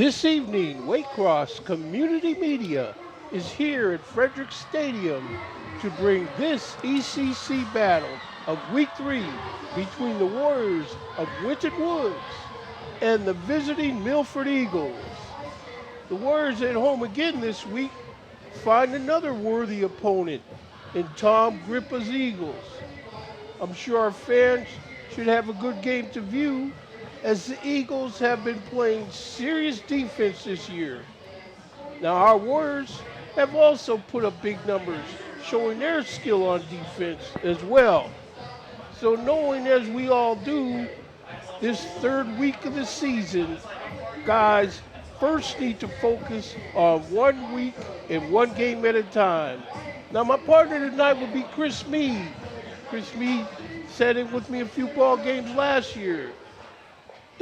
This evening, Waycross Community Media is here at Frederick Stadium to bring this ECC battle of Week 3 between the Warriors of Winton Woods and the visiting Milford Eagles. The Warriors at home again this week find another worthy opponent in Tom Grippa's Eagles. I'm sure our fans should have a good game to view as the Eagles have been playing serious defense this year. Now our Warriors have also put up big numbers, showing their skill on defense as well. So knowing as we all do, this third week of the season, guys first need to focus on 1 week and one game at a time. Now my partner tonight will be Chris Meade. Chris Meade sat in with me a few ball games last year.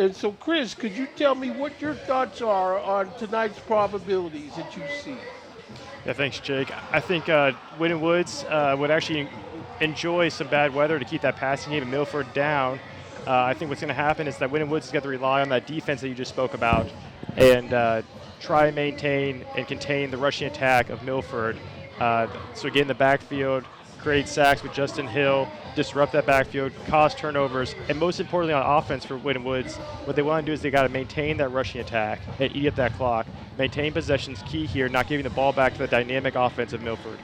And so, Chris, could you tell me what your thoughts are on tonight's probabilities that you see? Yeah, thanks, Jake. I think Winton Woods would actually enjoy some bad weather to keep that passing game of Milford down. I think what's going to happen is that Winton Woods is going to rely on that defense that you just spoke about and try and maintain and contain the rushing attack of Milford. So get in the backfield, create sacks with Justin Hill, disrupt that backfield, cause turnovers, and most importantly on offense for Winton Woods, what they want to do is they got to maintain that rushing attack and eat up that clock. Maintain possession's key here, not giving the ball back to the dynamic offense of Milford.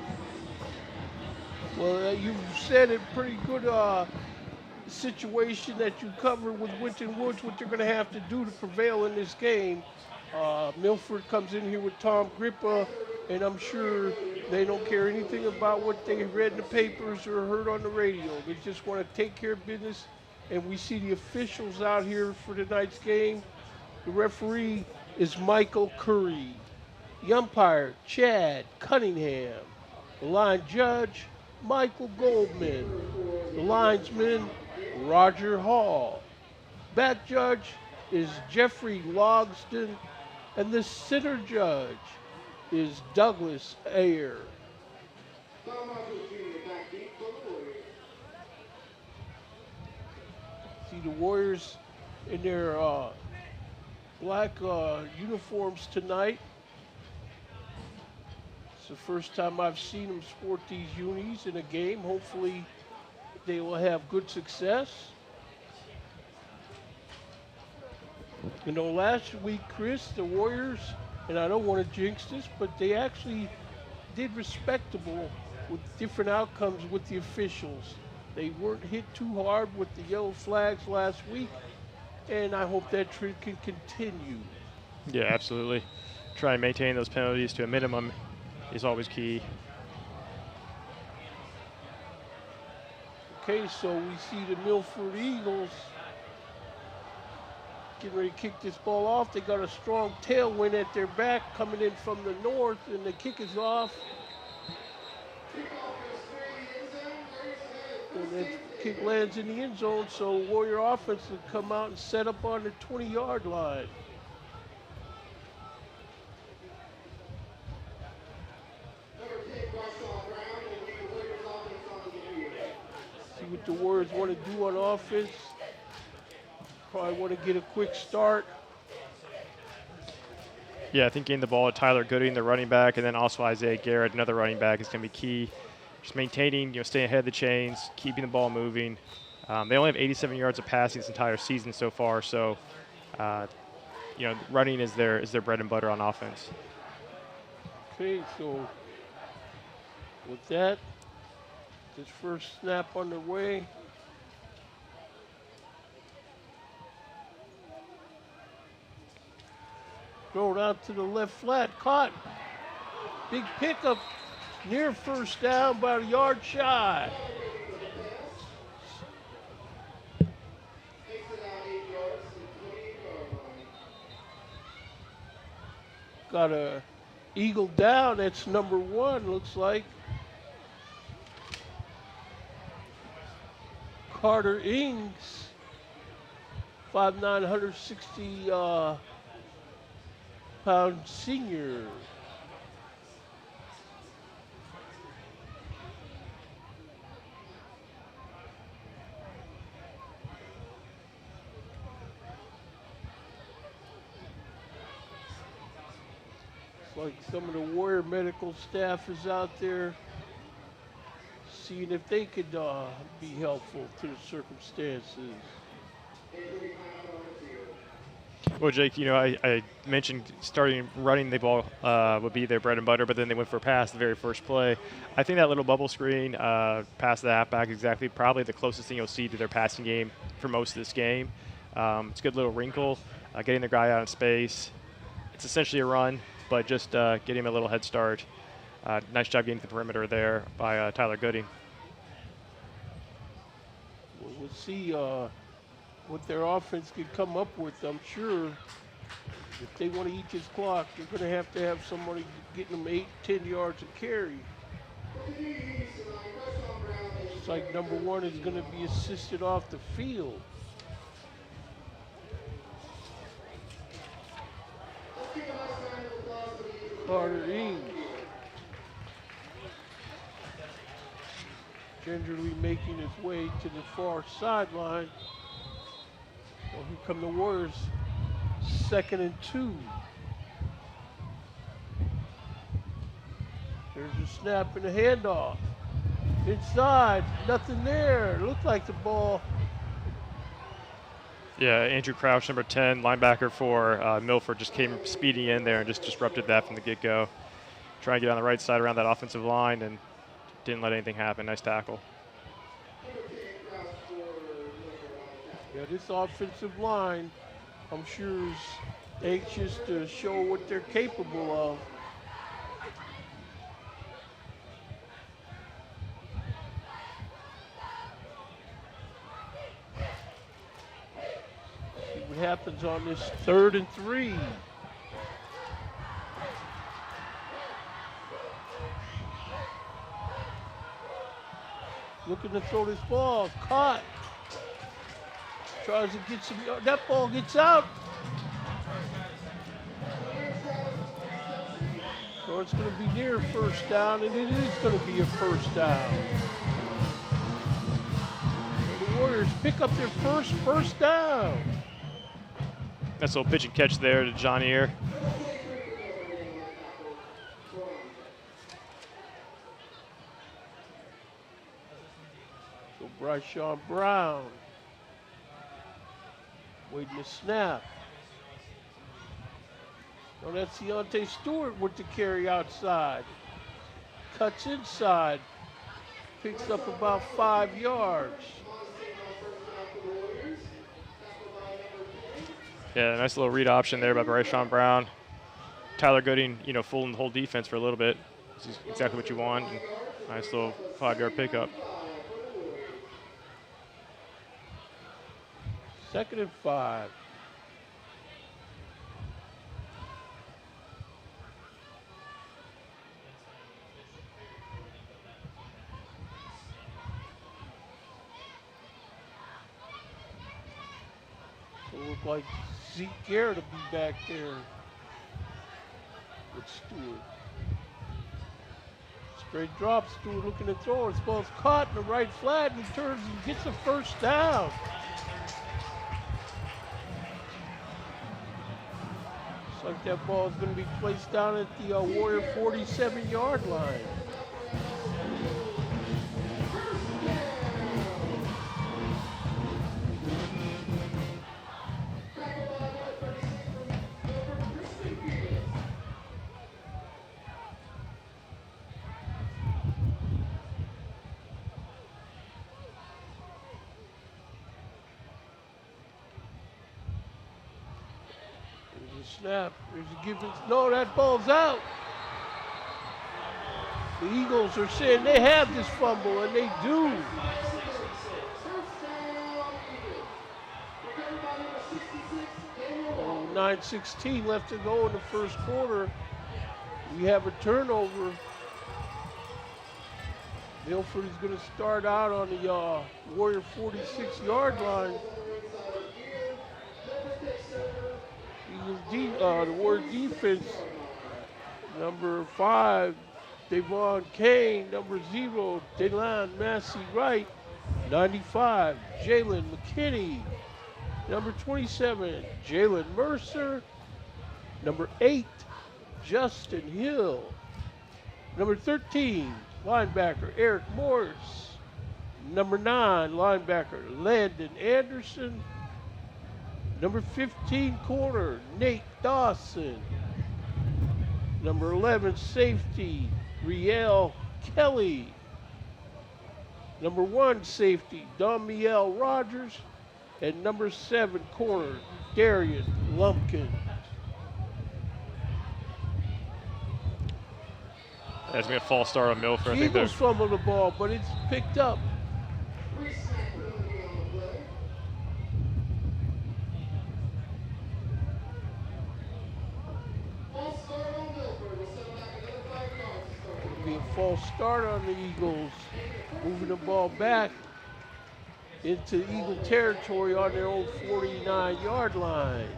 Well, you've said it pretty good situation that you covered with Winton Woods, what they're going to have to do to prevail in this game. Milford comes in here with Tom Grippa, and I'm sure they don't care anything about what they read in the papers or heard on the radio. They just want to take care of business, and we see the officials out here for tonight's game. The referee is Michael Curry. The umpire, Chad Cunningham. The line judge, Michael Goldman. The linesman, Roger Hall. Back judge is Jeffrey Logston, and the center judge is Douglas Ayer. See the Warriors in their black uniforms tonight. It's the first time I've seen them sport these unis in a game. Hopefully they will have good success. You know, last week, Chris, the Warriors, and I don't want to jinx this, but they actually did respectable with different outcomes with the officials. They weren't hit too hard with the yellow flags last week, and I hope that trend can continue. Yeah, absolutely. Try and maintain those penalties to a minimum is always key. Okay, so we see the Milford Eagles getting ready to kick this ball off. They got a strong tailwind at their back coming in from the north, and the kick is off. And the kick lands in the end zone, so Warrior offense will come out and set up on the 20-yard line. See what the Warriors want to do on offense. Probably want to get a quick start. Yeah, I think getting the ball to Tyler Gooding, the running back, and then also Isaiah Garrett, another running back, is going to be key. Just maintaining, staying ahead of the chains, keeping the ball moving. They only have 87 yards of passing this entire season so far, so running is their bread and butter on offense. Okay, so with that, this first snap underway. Thrown out to the left flat, caught. Big pickup, near first down, about a yard shy. Got a Eagle down, that's number 1, looks like. Carter Ings, 5'9", 160 pound senior. Like some of the Warrior medical staff is out there seeing if they could be helpful to the circumstances. Well, Jake, I mentioned starting running the ball would be their bread and butter, but then they went for a pass the very first play. I think that little bubble screen past the halfback exactly probably the closest thing you'll see to their passing game for most of this game. It's a good little wrinkle, getting the guy out in space. It's essentially a run, but just getting him a little head start. Nice job getting to the perimeter there by Tyler Gooding. We'll see what their offense could come up with. I'm sure if they want to eat this clock, they're going to have somebody getting them 8-10 yards of carry. It's like number one is going to be assisted off the field. Carter Ings gingerly making his way to the far sideline. Well, here come the Warriors, 2nd and 2. There's a snap and a handoff. Inside, nothing there. Looked like the ball. Yeah, Andrew Crouch, number 10, linebacker for Milford, just came speeding in there and just disrupted that from the get-go. Trying to get on the right side around that offensive line and didn't let anything happen. Nice tackle. Yeah, this offensive line, I'm sure, is anxious to show what they're capable of. See what happens on this 3rd and 3. Looking to throw this ball, caught. Tries to get some, that ball gets out. So it's going to be near first down, and it is going to be a first down. So the Warriors pick up their first down. Nice little pitch and catch there to John Ear. So Bryshon Brown waiting to snap. Oh, that's Deontay Stewart with the carry outside. Cuts inside. Picks up about 5 yards. Yeah, nice little read option there by Bryshon Brown. Tyler Gooding, fooling the whole defense for a little bit. This is exactly what you want. And nice little 5-yard pickup. 2nd and 5. So it looked like Zeke Garrett will be back there with Stewart. Straight drop, Stewart looking to throw. This ball's caught in the right flat, and he turns and gets a first down. Like that ball is going to be placed down at the Warrior 47-yard line. Snap, there's a give. No, that ball's out. The Eagles are saying they have this fumble, and they do. 9:16 left to go in the first quarter. We have a turnover. Milford is going to start out on the Warrior 46-yard line. The Warrior defense, number 5, Devon Kane, number 0, Delon Massey Wright, 95, Jalen McKinney, number 27, Jalen Mercer, number 8, Justin Hill. Number 13, linebacker Eric Morris. Number 9, linebacker Landon Anderson. Number 15, corner Nate Dawson. Number 11, safety Riel Kelly. Number 1, safety Damiel Rogers. And number 7, corner Darian Lumpkin. That's going to be a false start on Milford. The Eagles fumbled the ball, but it's picked up. It'll be a false start on the Eagles, moving the ball back into Eagle territory on their own 49-yard line.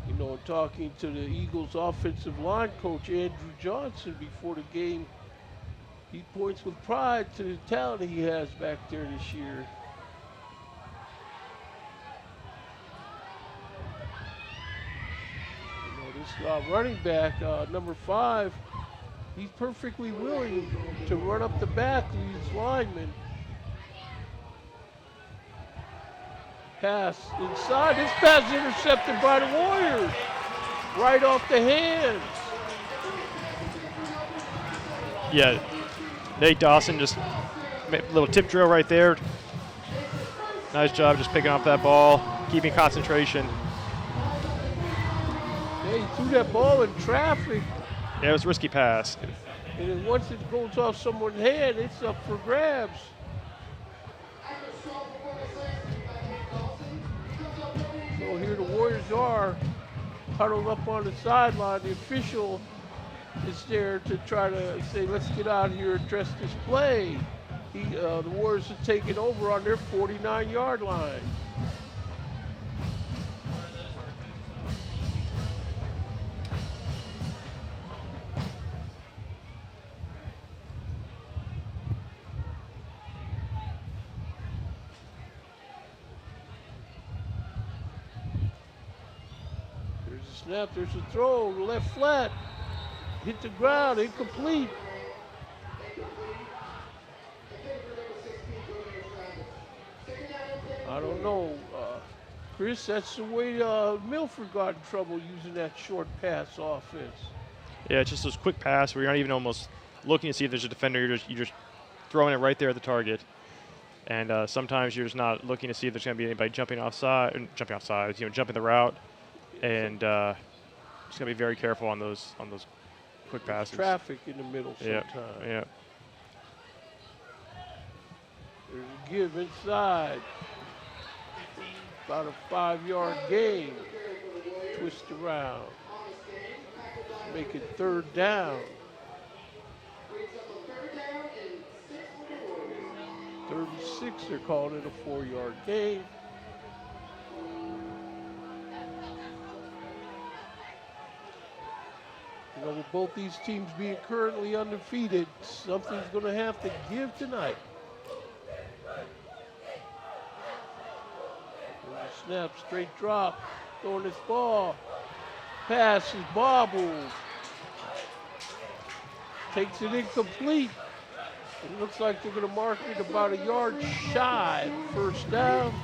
You know, talking to the Eagles offensive line coach, Andrew Johnson, before the game, he points with pride to the talent he has back there this year. You know, this running back, number 5, he's perfectly willing to run up the back of these linemen. Pass inside. This pass intercepted by the Warriors. Right off the hands. Yeah, Nate Dawson just a little tip drill right there. Nice job just picking up that ball, keeping concentration. Yeah, he threw that ball in traffic. Yeah, it was a risky pass. And then once it goes off someone's hand, it's up for grabs. So here the Warriors are huddled up on the sideline. The official is there to try to say, let's get out here and address this play. The Warriors are taking over on their 49-yard line. Snap, there's a throw, left flat, hit the ground, incomplete. I don't know, Chris, that's the way Milford got in trouble using that short pass offense. Yeah, it's just those quick pass where you're not even almost looking to see if there's a defender, you're just throwing it right there at the target. And sometimes you're just not looking to see if there's going to be anybody jumping jumping the route. And just gotta be very careful on those quick passes. Traffic in the middle sometimes. Yeah. There's a give inside. About a 5-yard gain. Twist around. Make it 3rd down. 3rd and 6, they're calling it a 4-yard gain. You know, with both these teams being currently undefeated, something's going to have to give tonight. Snap, straight drop, throwing this ball. Pass is bobbled. Takes it incomplete. It looks like they're going to mark it about a yard shy. 1st down.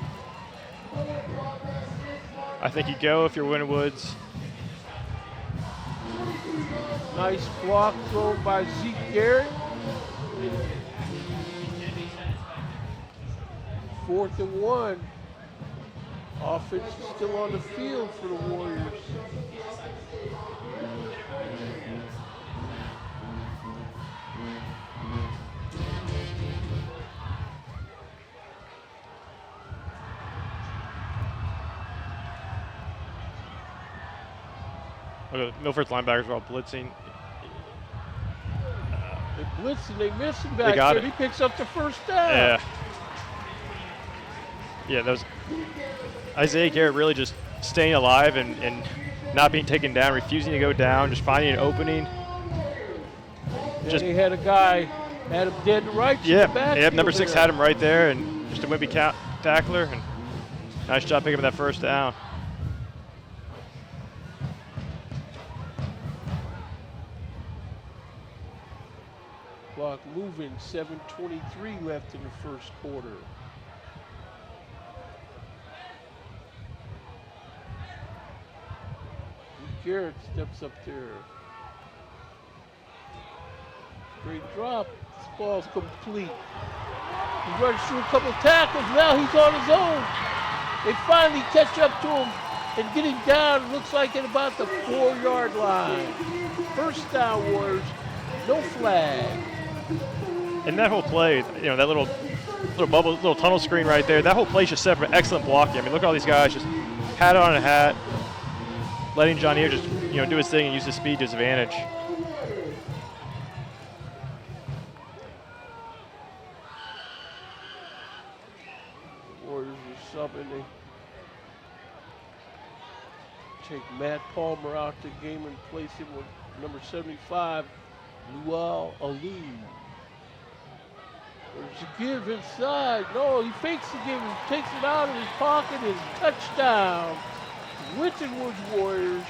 I think you go if you're Winton Woods. Nice block thrown by Zeke Garrett. 4th and 1. Offense is still on the field for the Warriors. Okay, Milford's linebackers are all blitzing. They blitz and they miss him back there. He picks up the 1st down. Yeah, that was Isaiah Garrett really just staying alive and not being taken down, refusing to go down, just finding an opening. He had a guy, had him dead to right. Yeah, number 6 had him right there, and just a wimpy tackler, and nice job picking up that first down. Clock moving, 7:23 left in the first quarter. Garrett steps up there. Great drop. This ball's complete. He runs through a couple tackles. Now he's on his own. They finally catch up to him and get him down. It looks like at about the 4-yard line. First down, Warriors. No flag. And that whole play, that little bubble, little tunnel screen right there, that whole play just set for excellent blocking. I mean, look at all these guys just hat on a hat, letting Johnny just do his thing and use his speed to his advantage. The Warriors are subbing. They take Matt Palmer out the game and place him with number 75, Luau Alu. There's a give inside. No, he fakes the give and takes it out of his pocket and touchdown. Winton Woods Warriors.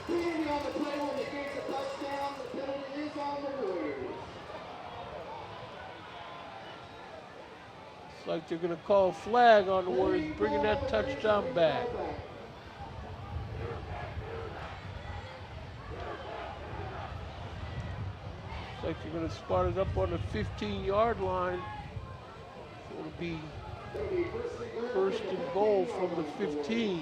Penalty on the play when it gets a touchdown. The penalty is on the Warriors. It's like they're going to call a flag on the Warriors, bringing that touchdown back. Looks like they're going to spot it up on the 15-yard line. So it'll be first and goal from the 15.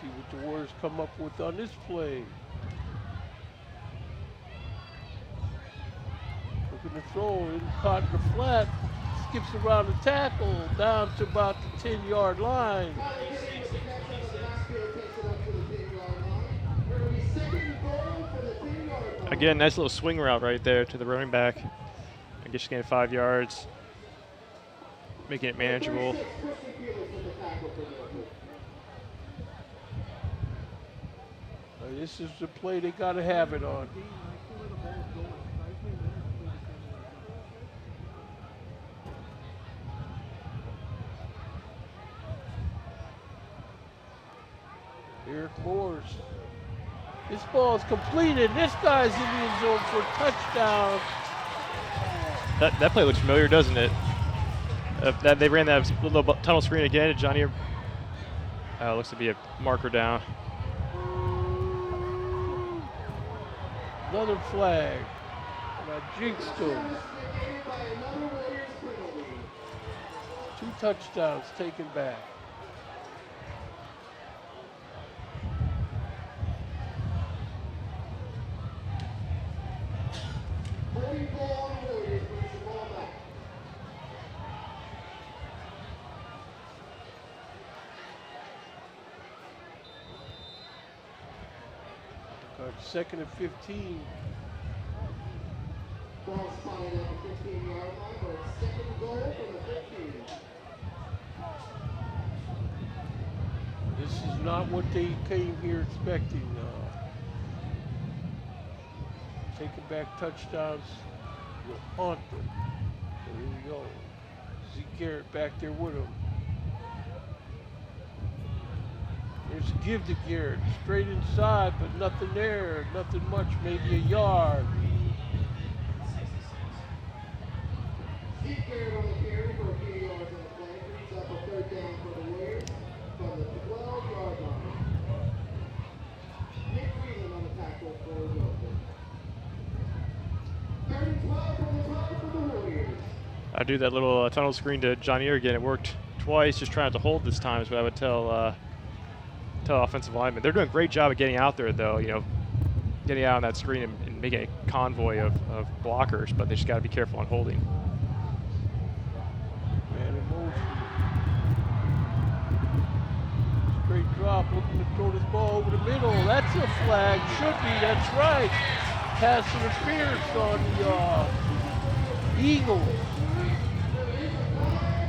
See what the Warriors come up with on this play. Looking to throw, in caught in the flat, skips around the tackle, down to about the 10-yard line. Again, nice little swing route right there to the running back. I guess you gain 5 yards, making it manageable. This is the play they got to have it on. Eric Moores. This ball is completed. This guy's in the end zone for a touchdown. That play looks familiar, doesn't it? They ran that little tunnel screen again, and Johnny looks to be a marker down. Another flag. And I jinxed him. 2 touchdowns taken back. Second and 15. Ball spotted at the 15-yard line, but second goal from the 15. This is not what they came here expecting. Taking back touchdowns will haunt them. So here we go. Zeke Garrett back there with him. There's a give to Garrett, straight inside, but nothing there, nothing much, maybe a yard. Zeke Garrett on the carry for a few yards on the play, brings up a third down for the Warriors from the 12-yard line. Nick Freeland on the tackle for Milford. 3rd and 12 from the 12 for the Warriors. I do that little tunnel screen to Johnny again. It worked twice, just trying to hold this time is what I would tell offensive linemen. They're doing a great job of getting out there, though, getting out on that screen and making a convoy of blockers, but they just got to be careful on holding. Man in motion. Straight drop, looking to throw this ball over the middle. That's a flag, should be, that's right. Pass interference on the Eagles.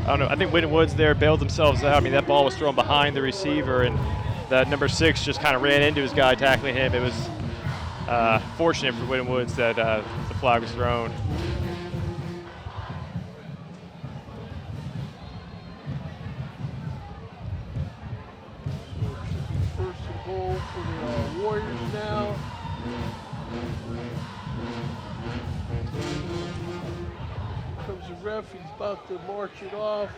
I don't know. I think Winton Woods there bailed themselves out. I mean, that ball was thrown behind the receiver, and that number 6 just kind of ran into his guy tackling him. It was fortunate for Winton Woods that the flag was thrown. First and goal for the Warriors now. Here comes the ref. He's about to march it off.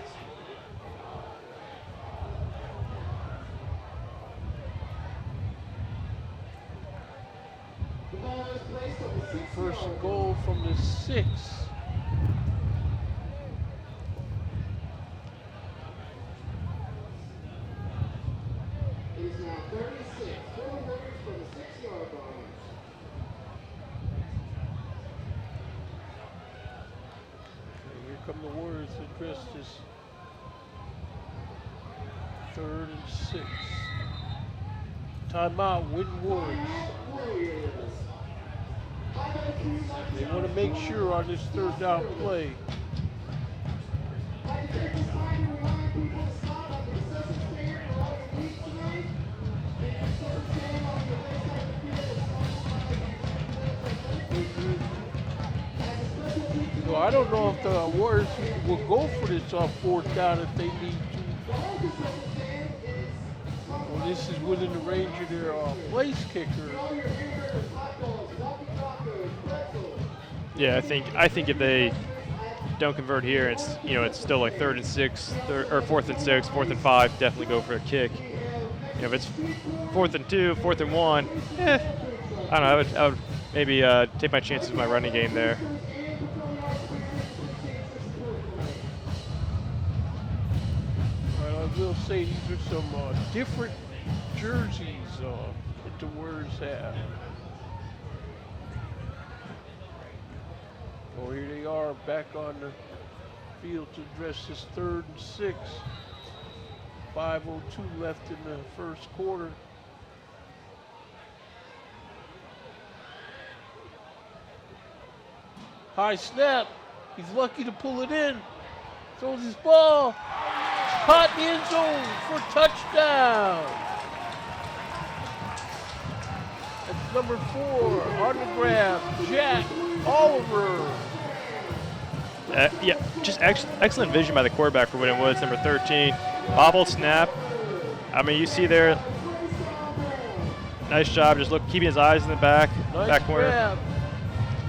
First and goal from the 6. It is now 36. 4 Warriors from the 6-yard line. Here come the Warriors to address this 3rd and 6. Timeout, Winton Woods. They want to make sure on this 3rd down play. So I don't know if the Warriors will go for this on 4th down if they need to. Well, this is within the range of their place kicker. Yeah, I think if they don't convert here, it's still like 3rd and 6, or 4th and 6, 4th and 5. Definitely go for a kick. If it's 4th and 2, 4th and 1, I don't know. I would maybe take my chances with my running game there. I will say these are some different jerseys that the Warriors have. Oh, here they are back on the field to address this 3rd and 6. 5:02 left in the 1st quarter. High snap. He's lucky to pull it in. Throws his ball. Caught in the end zone for touchdown. That's number 4 on the grab, Jack Oliver. Yeah, just excellent vision by the quarterback for Winton Woods, number 13. Bobbled snap. I mean, you see there, nice job just keeping his eyes in the back corner. Grab.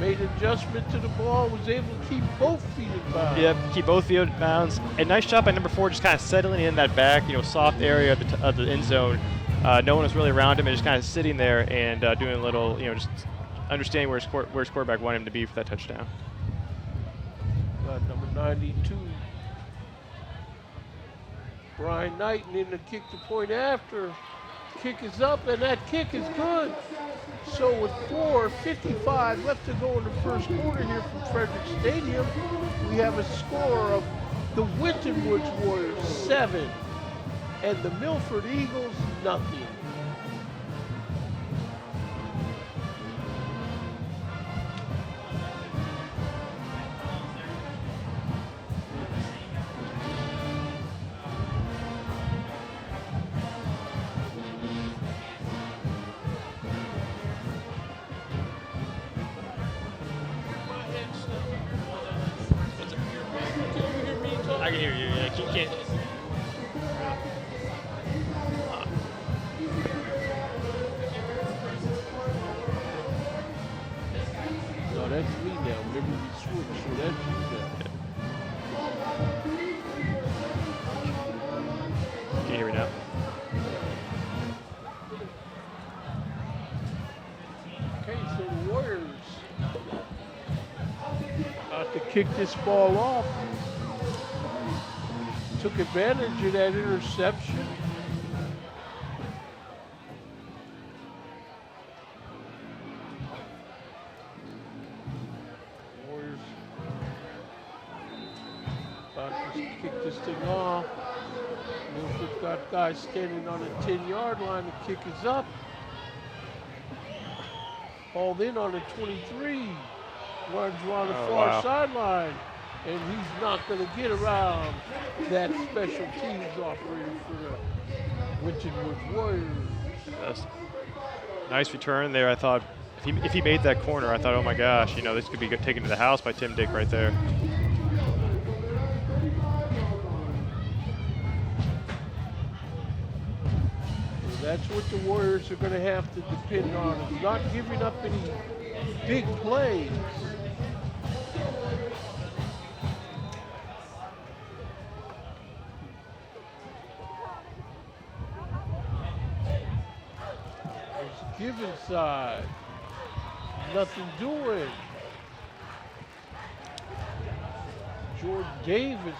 Made an adjustment to the ball, was able to keep both feet in bounds. Yep, keep both feet in bounds. A nice job by number 4, just kind of settling in that back, soft area of the end zone. No one was really around him, and just kind of sitting there and doing a little, just understanding where his quarterback wanted him to be for that touchdown. Number 92, Brian Knighton in the kick to point after. Kick is up, and that kick is good. So with 4:55 left to go in the 1st quarter here from Frederick Stadium, we have a score of the Winton Woods Warriors 7 and the Milford Eagles nothing. I can hear you. Yeah, you can't. No, that's me now. Remember we switched, so that's you now. Can you hear me now? Okay, so the Warriors about to kick this ball off. Took advantage of that interception. Warriors about to kick this thing off. Milford got guys standing on the 10-yard line. The kick is up. Hauled in on the 23. Runs around the far sideline. And he's not going to get around that special teams operator for the Winton Woods Warriors. That's nice return there. I thought if he made that corner, I thought, oh my gosh, you know, this could be taken to the house by Tim Dick right there. That's what the Warriors are going to have to depend on, is not giving up any big plays. There's Given side. Nothing doing. Jordan Davis.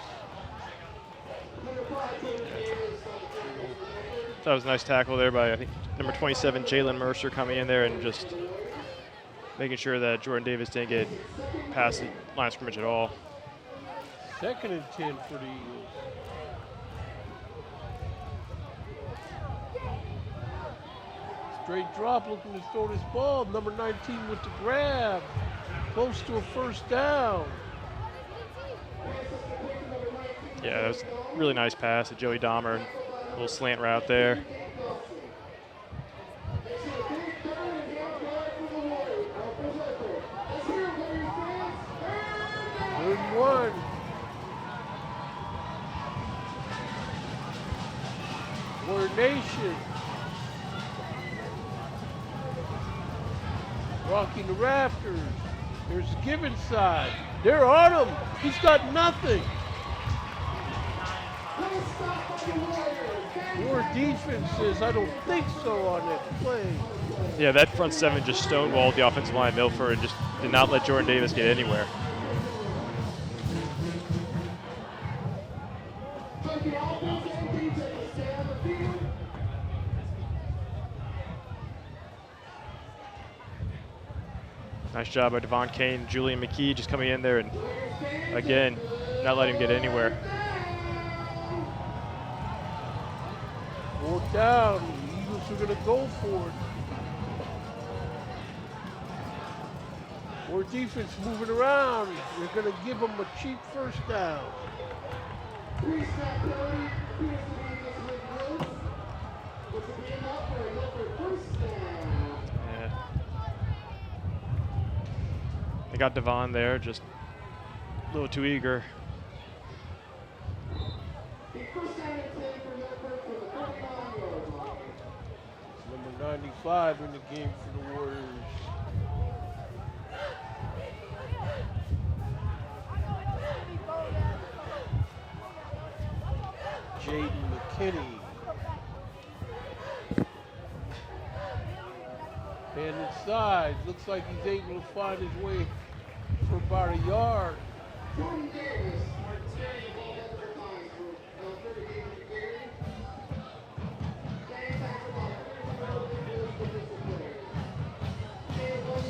That was a nice tackle there by, I think, number 27, Jalen Mercer, coming in there and just making sure that Jordan Davis didn't get past the line of scrimmage at all. 2nd and 10 for the Eagles. Straight drop, looking to throw this ball. Number 19 with the grab. Close to a first down. Yeah, that was a really nice pass to Joey Dahmer. A little slant route there. Good one. Warrior Nation. Rocking the rafters. There's Given side. They're on him. He's got nothing. War defense says, I don't think so on that play. Yeah, that front seven just stonewalled the offensive line. Milford just did not let Jordan Davis get anywhere. Nice job by Devon Kane, Julian McKee just coming in there and, again, not letting him get anywhere. 4th down, the Eagles are going to go for it. War defense moving around. They're going to give them a cheap first down. Yeah. They got Devon there, just a little too eager. Number 95 in the game for the Warriors. Jaden McKinney. And inside, looks like he's able to find his way for about a yard.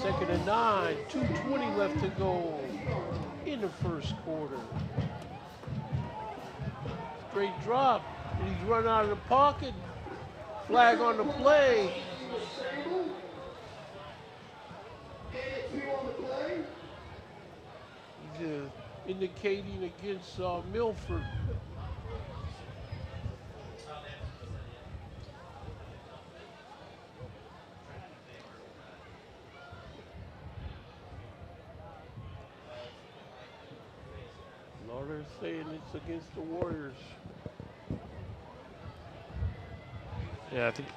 Second and 9, 2:20 left to go in the first quarter. Straight drop, and he's run out of the pocket. Flag on the play. He's indicating against Milford. No, they're saying it's against the Warriors. Yeah, I think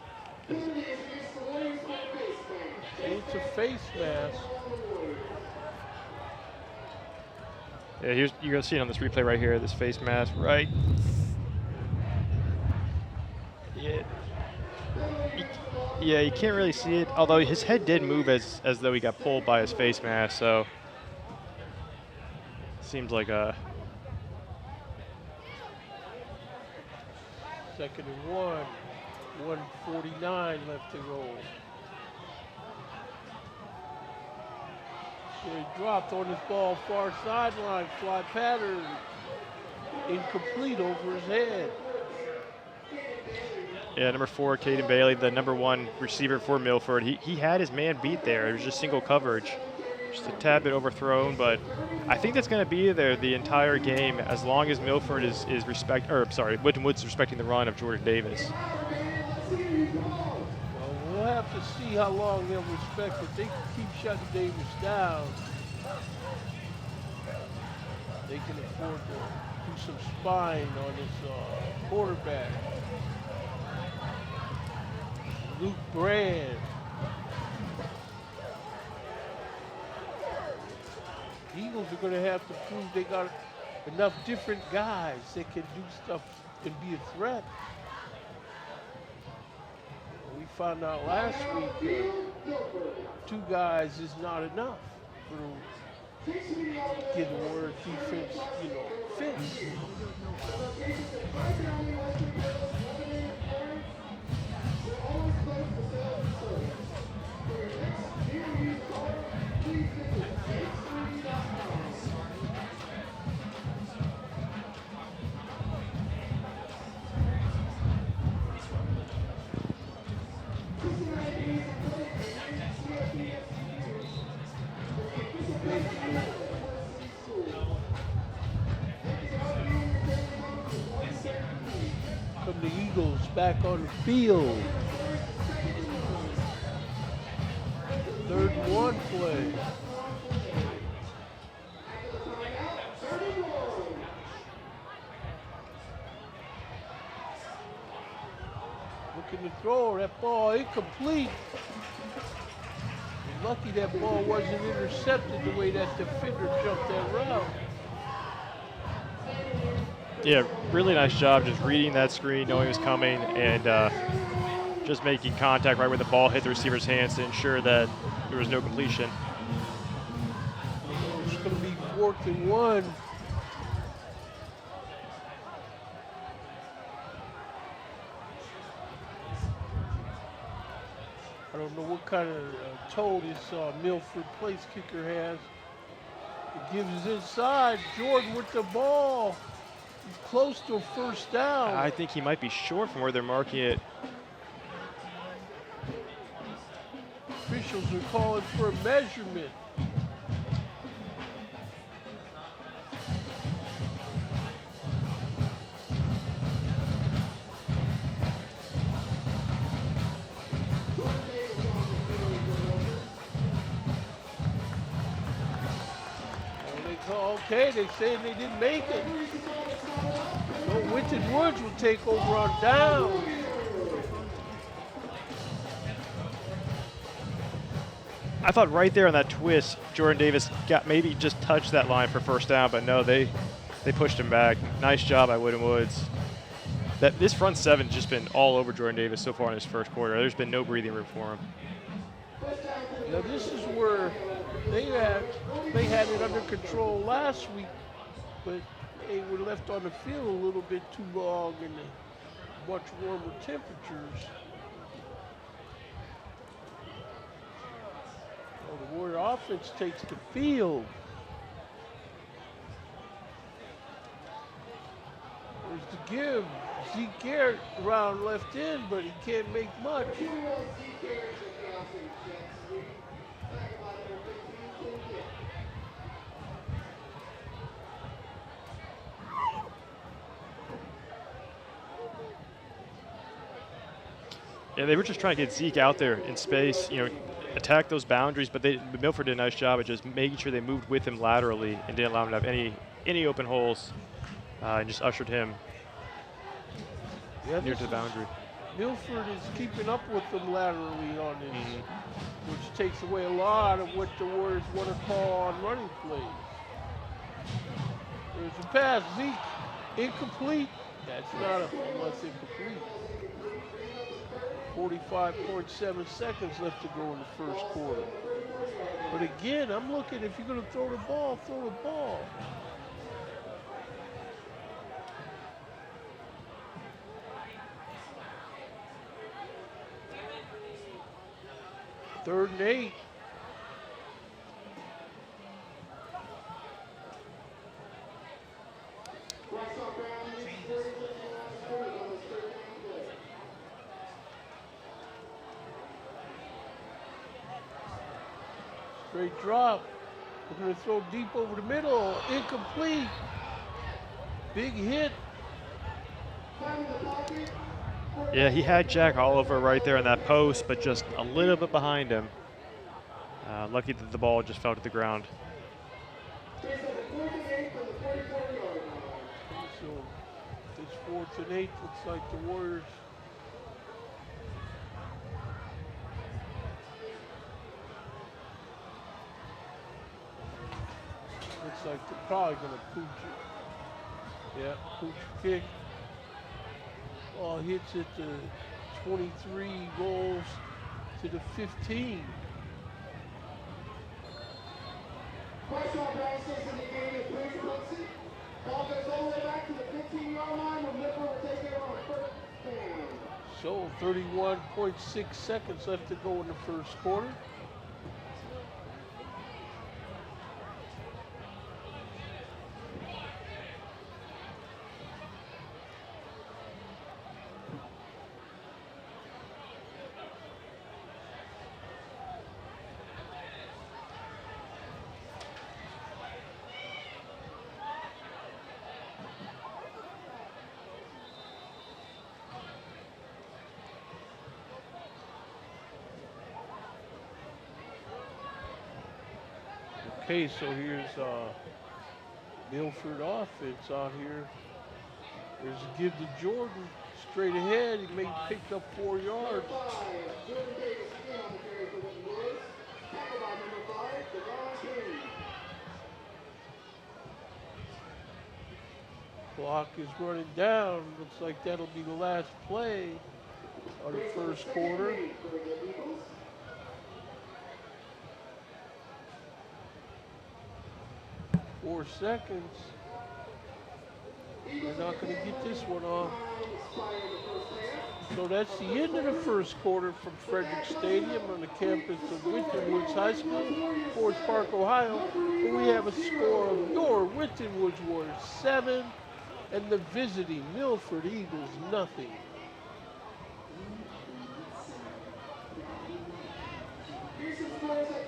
It's a face mask. yeah, you're gonna see it on this replay right here. This face mask, right? Yeah. Yeah, you can't really see it. Although his head did move as though he got pulled by his face mask. So seems like a. Second and 1. 1:49 left to go. So he dropped on his ball, far sideline, fly pattern, incomplete over his head. Yeah, number 4, Caden Bailey, the number 1 receiver for Milford. He had his man beat there. It was just single coverage. just a tad bit overthrown, but I think that's going to be there the entire game as long as Milford is Winton Woods is respecting the run of Jordan Davis. Well, we'll have to see how long they'll respect it. They can keep shutting Davis down. They can afford to do some spying on this quarterback. Luke Brand. The Eagles are going to have to prove they got enough different guys that can do stuff and be a threat. We found out last week 2 guys is not enough for the get the word defense, fits. From the Eagles back on the field. 3rd and 1 play. Looking to throw that ball incomplete. You're lucky that ball wasn't intercepted the way that defender jumped that route. Yeah, really nice job just reading that screen, knowing it was coming, and just making contact right when the ball hit the receiver's hands to ensure that there was no completion. It's going to be 4th and 1. I don't know what kind of toe this Milford place kicker has. It gives us inside. Jordan with the ball. He's close to a 1st down. I think he might be short from where they're marking it. Officials are calling for a measurement. Okay, they say they didn't make it. So Winton Woods will take over on down. I thought right there on that twist, Jordan Davis maybe just touched that line for 1st down, but no, they pushed him back. Nice job by Winton Woods. This front 7 has just been all over Jordan Davis so far in his 1st quarter. There's been no breathing room for him. Now this is where they had it under control last week, but they were left on the field a little bit too long in the much warmer temperatures. Well, the Warrior offense takes the field. There's the give. Zeke Garrett around left in, but he can't make much. Yeah, they were just trying to get Zeke out there in space, attack those boundaries, but Milford did a nice job of just making sure they moved with him laterally and didn't allow him to have any open holes, and just ushered him near to the boundary. Milford is keeping up with them laterally on this, which takes away a lot of what the Warriors want to call on running plays. There's a pass, Zeke, incomplete. That's not unless incomplete. 45.7 seconds left to go in the 1st quarter. But again, I'm looking, if you're going to throw the ball, throw the ball. Third and 8. Straight drop. They're going to throw deep over the middle. Incomplete. Big hit. Yeah, he had Jack Oliver right there in that post, but just a little bit behind him. Lucky that the ball just fell to the ground. So it's 4th and 8. Looks like the Warriors. Looks like they're probably going to pooch it. Yeah, pooch kick. Ball hits at the 23, rolls to the 15. First round bounces in the game is Bruce Brooksy. Ball goes all the way back to the 15-yard line when Milford will take it on first down. So 31.6 seconds left to go in the first quarter. Okay, so here's Milford offense out here. There's a give to Jordan. Straight ahead, he may pick up 4 yards. Jordan Davis again on the carry for Winton Woods. Tackled by number 5, Devon Green. Clock is running down. Looks like that'll be the last play of the first quarter. For the Eagles. 4 seconds. They're not going to get this one off. So that's the end of the first quarter from Frederick Stadium on the campus of Winton Woods High School, Forest Park, Ohio. And we have a score of your Winton Woods Warriors 7 and the visiting Milford Eagles nothing. Here's some scores at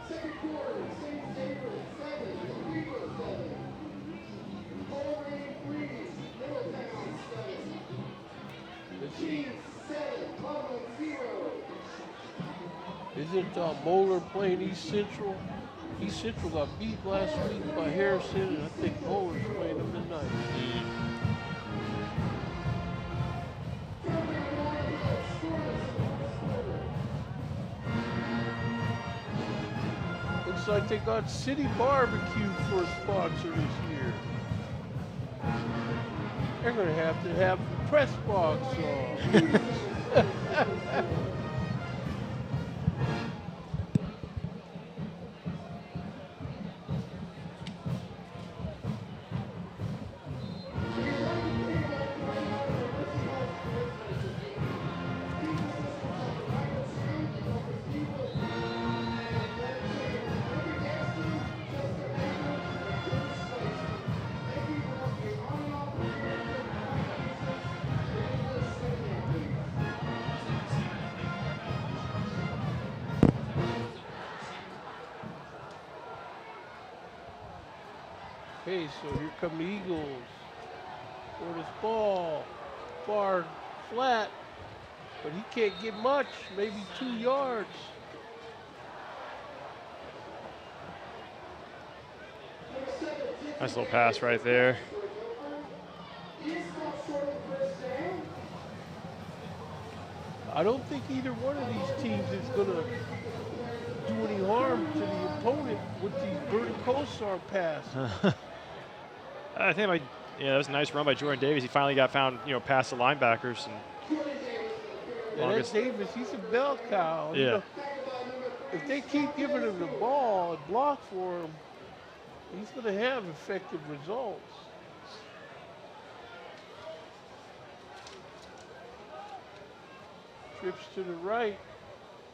the second quarter. St. David 7, Eagles 7. Coleraine 3, Middletown 7. Let's see. 7, Cumberland 0. Isn't Moeller playing East Central? East Central got beat last week by Harrison, and I think Moeller's playing them tonight. Looks like they got City Barbecue for a sponsor this year. They're going to have press box on. Okay, so here come the Eagles. For this ball, far flat, but he can't get much, maybe 2 yards. Nice little pass right there. I don't think either one of these teams is going to do any harm to the opponent with these Bernie Kosar passes. I think that was a nice run by Jordan Davis. He finally got found, past the linebackers. And that's Davis, he's a bell cow. Yeah. You know, if they keep giving him the ball and block for him, he's going to have effective results. Trips to the right.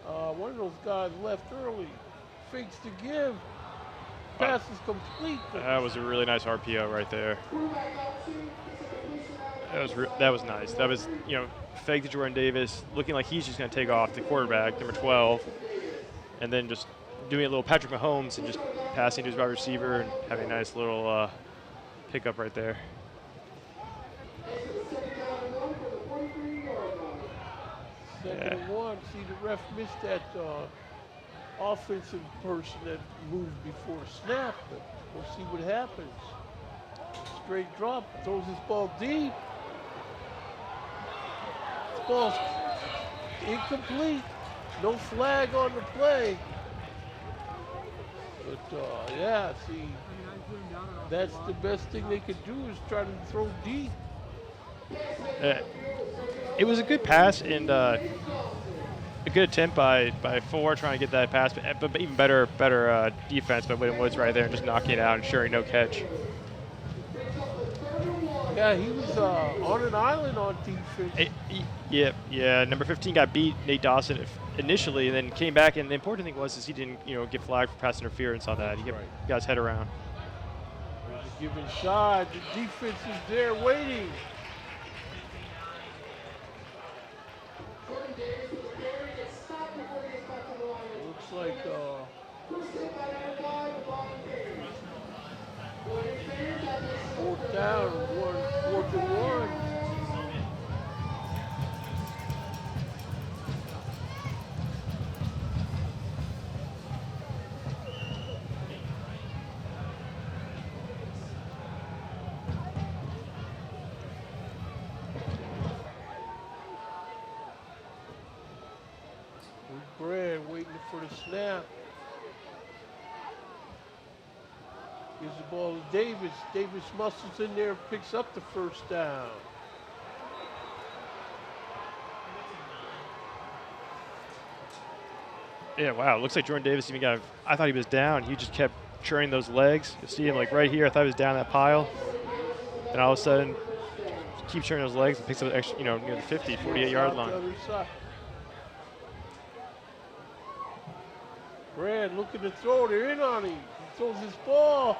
One of those guys left early. Fakes to give. Pass is complete. That was a really nice RPO right there. That was nice. That was, fake to Jordan Davis, looking like he's just going to take off the quarterback, number 12, and then just doing a little Patrick Mahomes and just passing to his wide receiver and having a nice little pickup right there. Second and 1. See, the ref missed that offensive person that moved before snap, but we'll see what happens. Straight drop, throws his ball deep. This ball's incomplete. No flag on the play. But yeah, see, that's the best thing they could do is try to throw deep. It was a good pass and a good attempt by Ford trying to get that pass, but even better defense by Winton Woods right there, just knocking it out and ensuring no catch. Yeah, he was on an island on defense. Yeah. Number 15 got beat, Nate Dawson, initially, and then came back. And the important thing was he didn't, get flagged for pass interference on that. He got his head around. There's a given side. The defense is there waiting. Looks like fourth down, 4th and 1. Brad waiting for the snap. Gives the ball to Davis. Davis muscles in there, picks up the first down. Yeah, wow. Looks like Jordan Davis even got, I thought he was down. He just kept churning those legs. You see him like right here. I thought he was down that pile. And all of a sudden, keeps churning those legs and picks up extra, near the 50, 48-yard line. Brad looking to throw. They're in on him. He throws his ball.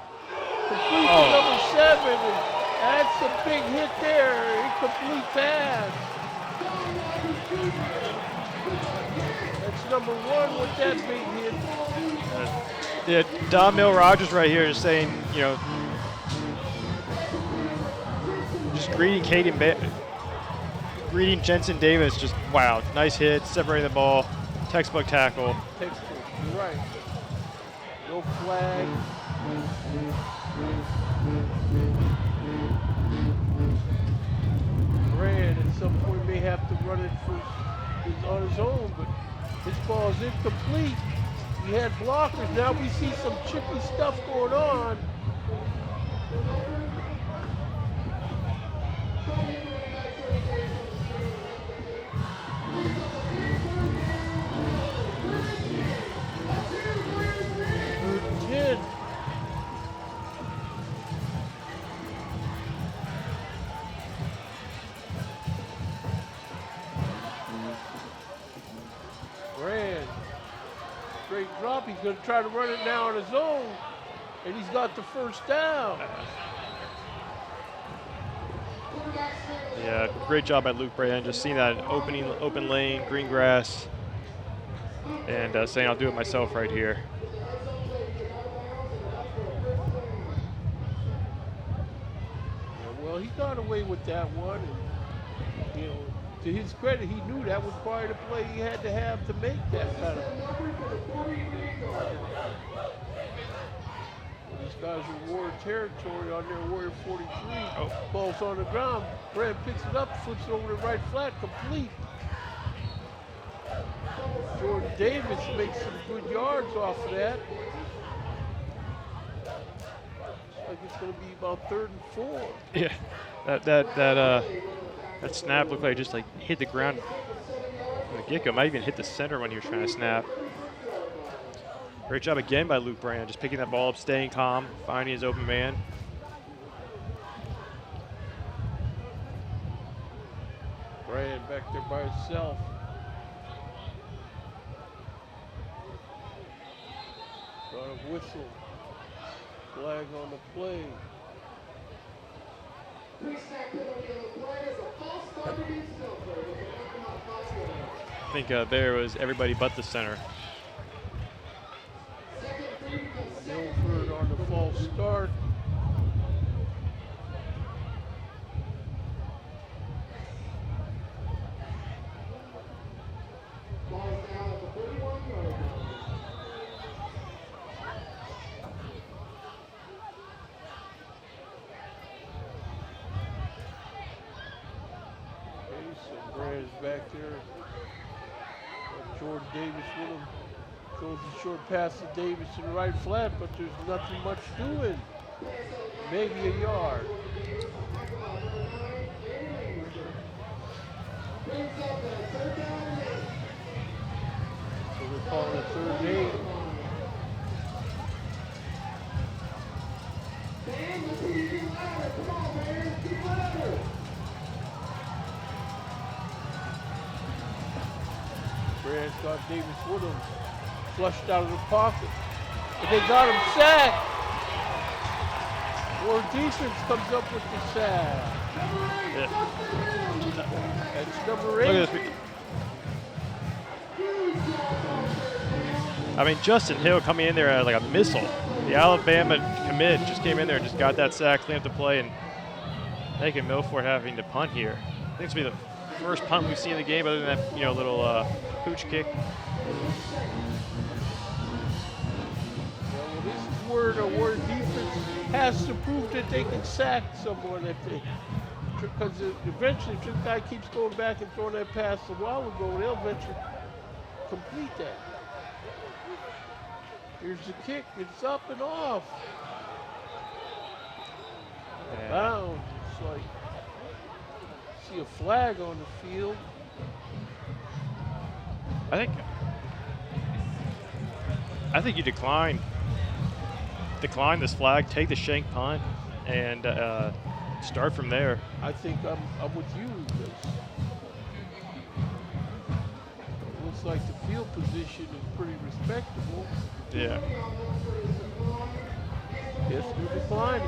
Complete to number 7. And that's a big hit there. Incomplete pass. That's number 1 with that big hit. Yeah, Don Mill Rogers right here is saying, just greeting Jensen Davis. Just, wow, nice hit, separating the ball, textbook tackle. Textbook. You're right. No flag. Brad at some point may have to run it on his own, but his ball is incomplete. He had blockers. Now we see some chippy stuff going on. Straight drop. He's going to try to run it now on his own, and he's got the first down. Yeah, great job by Luke Brand. Just seeing that open lane, green grass, and saying I'll do it myself right here. Yeah, well, he got away with that one. And, to his credit, he knew that was part of the play he had to have to make that kind of. These guys are Warrior territory on their Warrior 43. Ball's on the ground. Brad picks it up, flips it over the right flat, complete. Jordan Davis makes some good yards off of that. Looks like it's going to be about 3rd and 4. Yeah, that snap looked like it just hit the ground from the get-go. Might even hit the center when he was trying to snap. Great job again by Luke Brand, just picking that ball up, staying calm, finding his open man. Brand back there by himself. Got a whistle. Flag on the play. I think there was everybody but the center. false start. Ball is now at the 31-yard line. Okay, so Brand's back there. Got Jordan Davis with him. Throws a short pass to Davis in the right flat, but there's nothing much doing. Maybe a yard. Brings up a 3rd down and 8. So we're calling it 3rd and 8. Fans, let's see you get louder. Come on, fans, get louder. Brand's got Davis with him. Flushed out of the pocket. And they got him sacked. War defense comes up with the sack. Yeah. That's number Look 8. at this. I mean, Justin Hill coming in there like a missile. The Alabama commit just came in there and just got that sack, cleaned up the play, and making Milford having to punt here. I think this will be the first punt we've seen in the game, other than that, little pooch kick. Well, this is where the War defense has to prove that they can sack someone because eventually if this guy keeps going back and throwing that pass a while ago, they'll eventually complete that. Here's the kick. It's up and off. Yeah. Bounds. It's like see a flag on the field. I think you decline this flag, take the shank punt, and start from there. I think I'm with you because it looks like the field position is pretty respectable. Yeah. Yes, they're declining.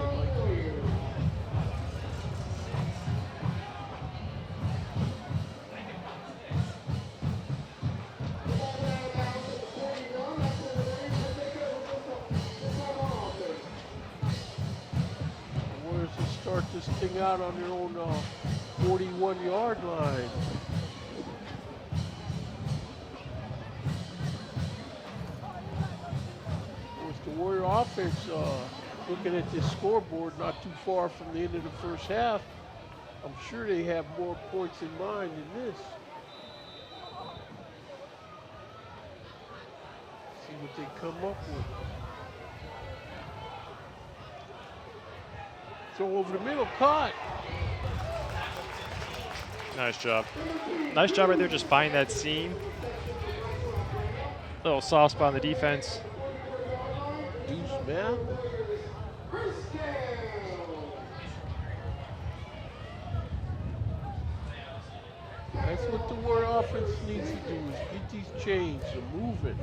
Warriors will start this thing out on their own 41-yard line. The Warrior offense, looking at this scoreboard, not too far from the end of the first half, I'm sure they have more points in mind than this. See what they come up with. Throw over the middle, caught. Nice job. Nice job right there, just finding that seam. Little soft spot on the defense. Deuce, man. That's what the Warrior offense needs to do, is get these chains moving.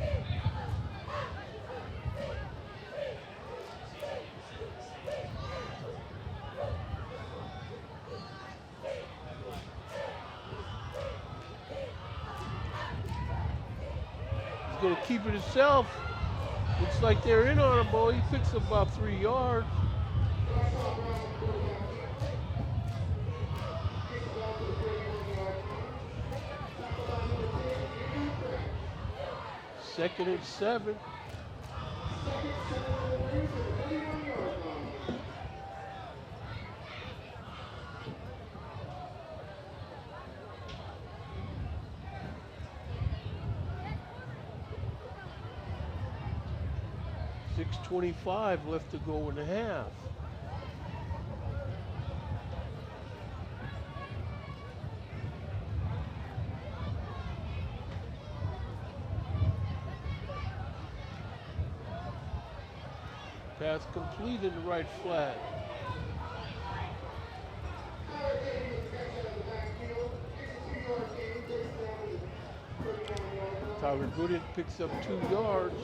He's going to keep it himself. Looks like they're in on him, boy. He picks up about 3 yards. Second and 7. .625 left to go in the half. Pass complete in the right flat. Tyler Gooden picks up 2 yards.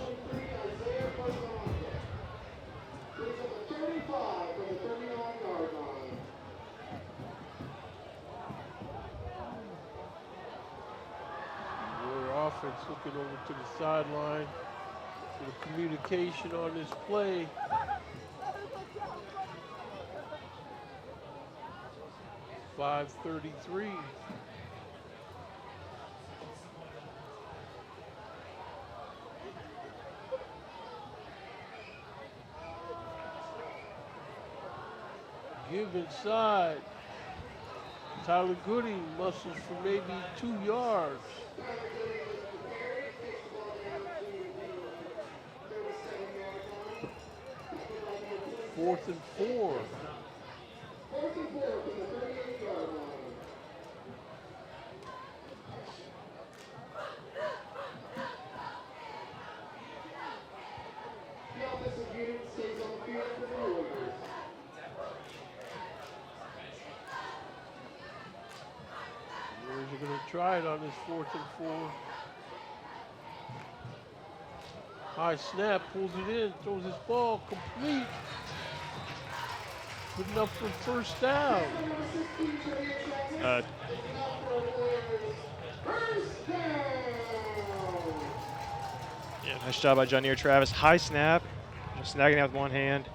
Warrior offense looking over to the sideline for the communication on this play. 5:33. Give inside. Tyler Gooding muscles for maybe 2 yards. Fourth and 4. Warriors are going to try it on this 4th and 4. High snap, pulls it in, throws his ball complete. Good enough for first down. Yeah, nice job by John Travis. High snap, just snagging it with one hand.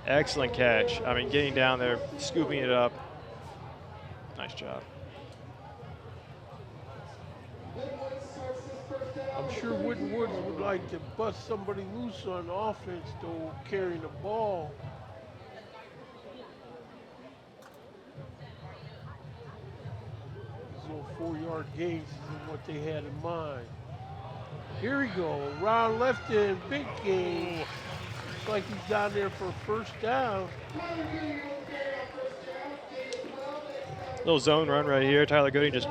Excellent catch. I mean, getting down there, scooping it up. Nice job. I'm sure Winton Woods would like to bust somebody loose on offense, though, carrying the ball. These little 4-yard gains is what they had in mind. Here we go, round left end, big gain. Looks like he's down there for a first down. Little zone run right here. Tyler Gooding just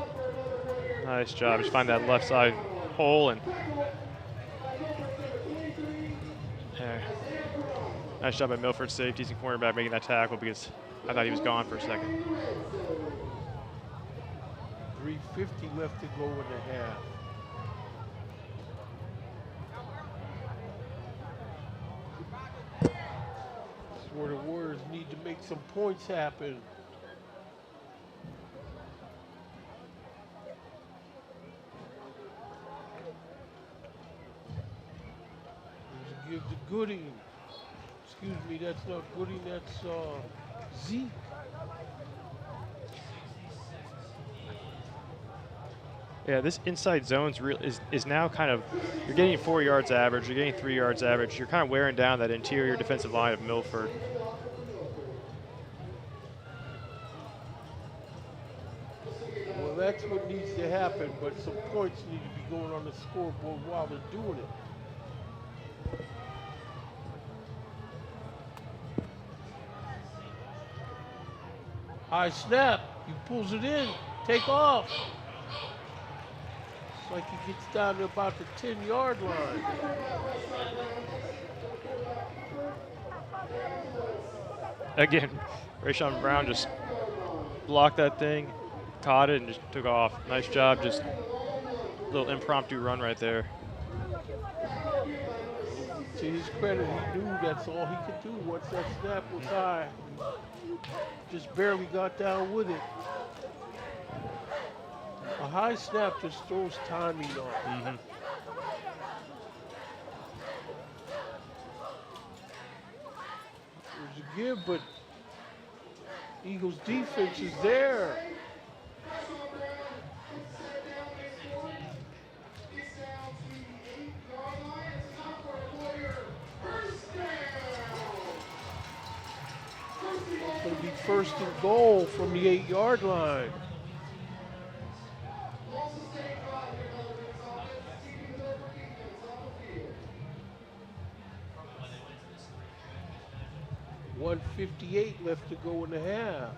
nice job. Just find that left side hole and nice job by Milford safeties and cornerback making that tackle because I thought he was gone for a second. 3:50 left to go in the half. This is where the Warriors need to make some points happen. Give to Gooding. Excuse me, that's not Gooding, that's Zeke. Yeah, this inside zone's is now kind of, you're getting 4 yards average, you're getting 3 yards average. You're kind of wearing down that interior defensive line of Milford. Well, that's what needs to happen, but some points need to be going on the scoreboard while they're doing it. High snap, he pulls it in, take off. It's like he gets down to about the 10-yard line. Again, Rayshawn Brown just blocked that thing, caught it, and just took off. Nice job, just a little impromptu run right there. To his credit, he knew that's all he could do once that snap was high. Just barely got down with it. A high snap just throws timing off. There's a give, but Eagles defense is there. It's going to be first and goal from the 8-yard line. .158 left to go in the half.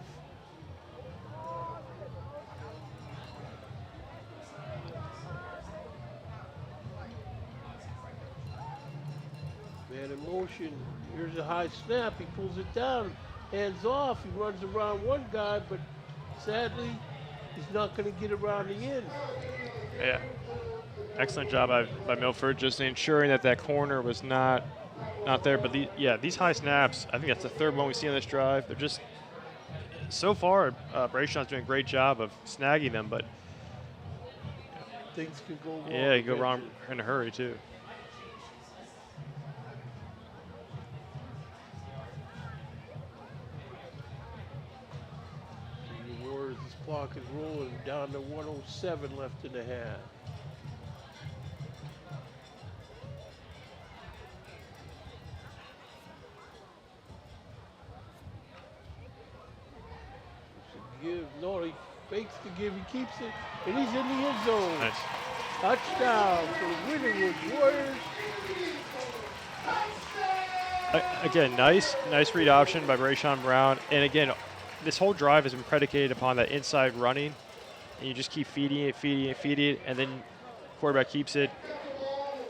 Man in motion. Here's a high snap. He pulls it down. Hands off. He runs around one guy, but sadly, he's not going to get around the end. Yeah. Excellent job by Milford, just ensuring that that corner was not there. But these high snaps, I think that's the third one we see on this drive. They're just, so far, Brayshawn's doing a great job of snagging them, but things can go wrong. Yeah, you go wrong in a hurry too. clock is rolling down to 107 left in the half. Give, no, he fakes the give, he keeps it, and he's in the end zone. Nice. Touchdown for the Winton Warriors. Again, nice read option by Brayshawn Brown. And again, this whole drive has been predicated upon that inside running, and you just keep feeding it, and then quarterback keeps it.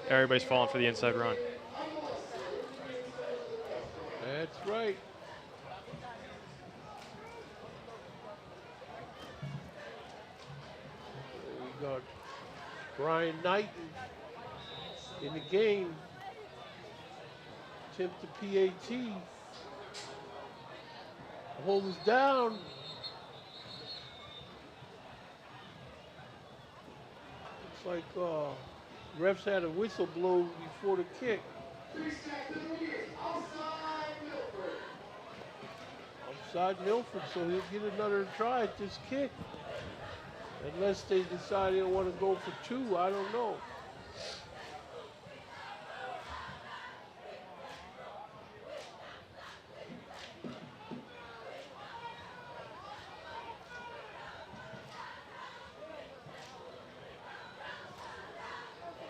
Everybody's falling for the inside run. That's right. We got Brian Knight in the game. Attempt to PAT. Hold us down. Looks like refs had a whistle blow before the kick. Offside Milford, so he'll get another try at this kick. Unless they decide they want to go for two, I don't know.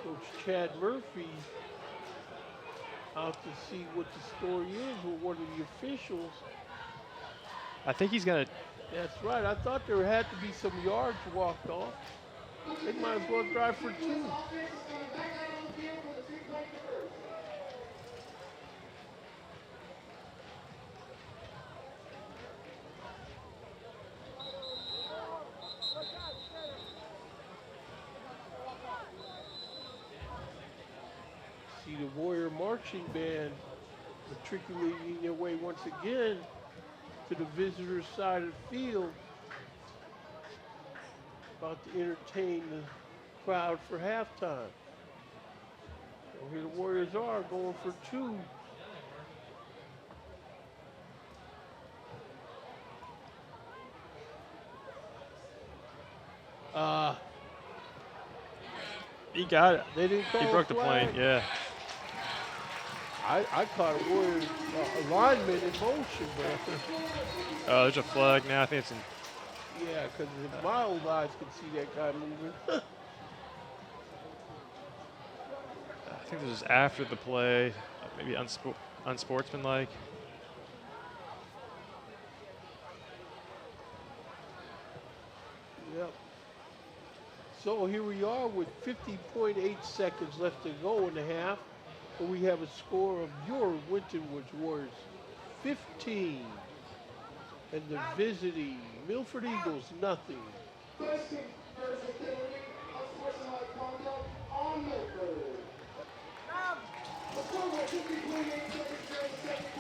Coach Chad Murphy out to see what the story is with one of the officials. I think he's going to. That's right. I thought there had to be some yards walked off. They might as well drive for two. See the Warrior marching band matriculating their way once again to the visitor's side of the field, about to entertain the crowd for halftime. So here the Warriors are going for two. He got it. They didn't call He broke the plane, yeah. I caught a Warriors lineman in motion, but Oh, there's a flag now. I think it's in. yeah, because my old eyes could see that guy moving. I think this is after the play, maybe unsportsmanlike. Yep. So here we are with 50.8 seconds left to go in the half. And we have a score of your Winton Warriors 15 and the visiting Milford Eagles nothing.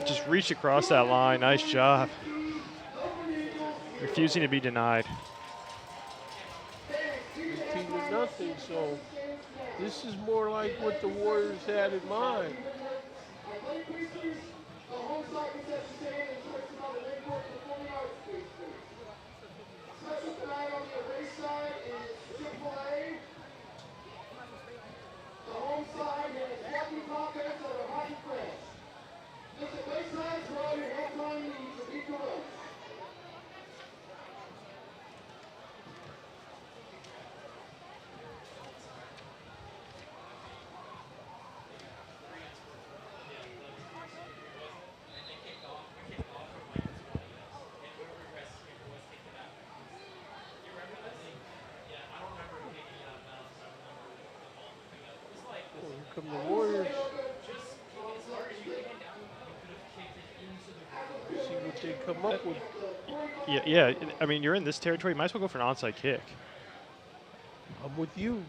Just reached across that line. Nice job. Refusing to be denied. 15 to nothing, so this is more like what the Warriors had in mind. Come the Warriors. See what they come up with. Yeah. I mean, you're in this territory. You might as well go for an onside kick. I'm with you.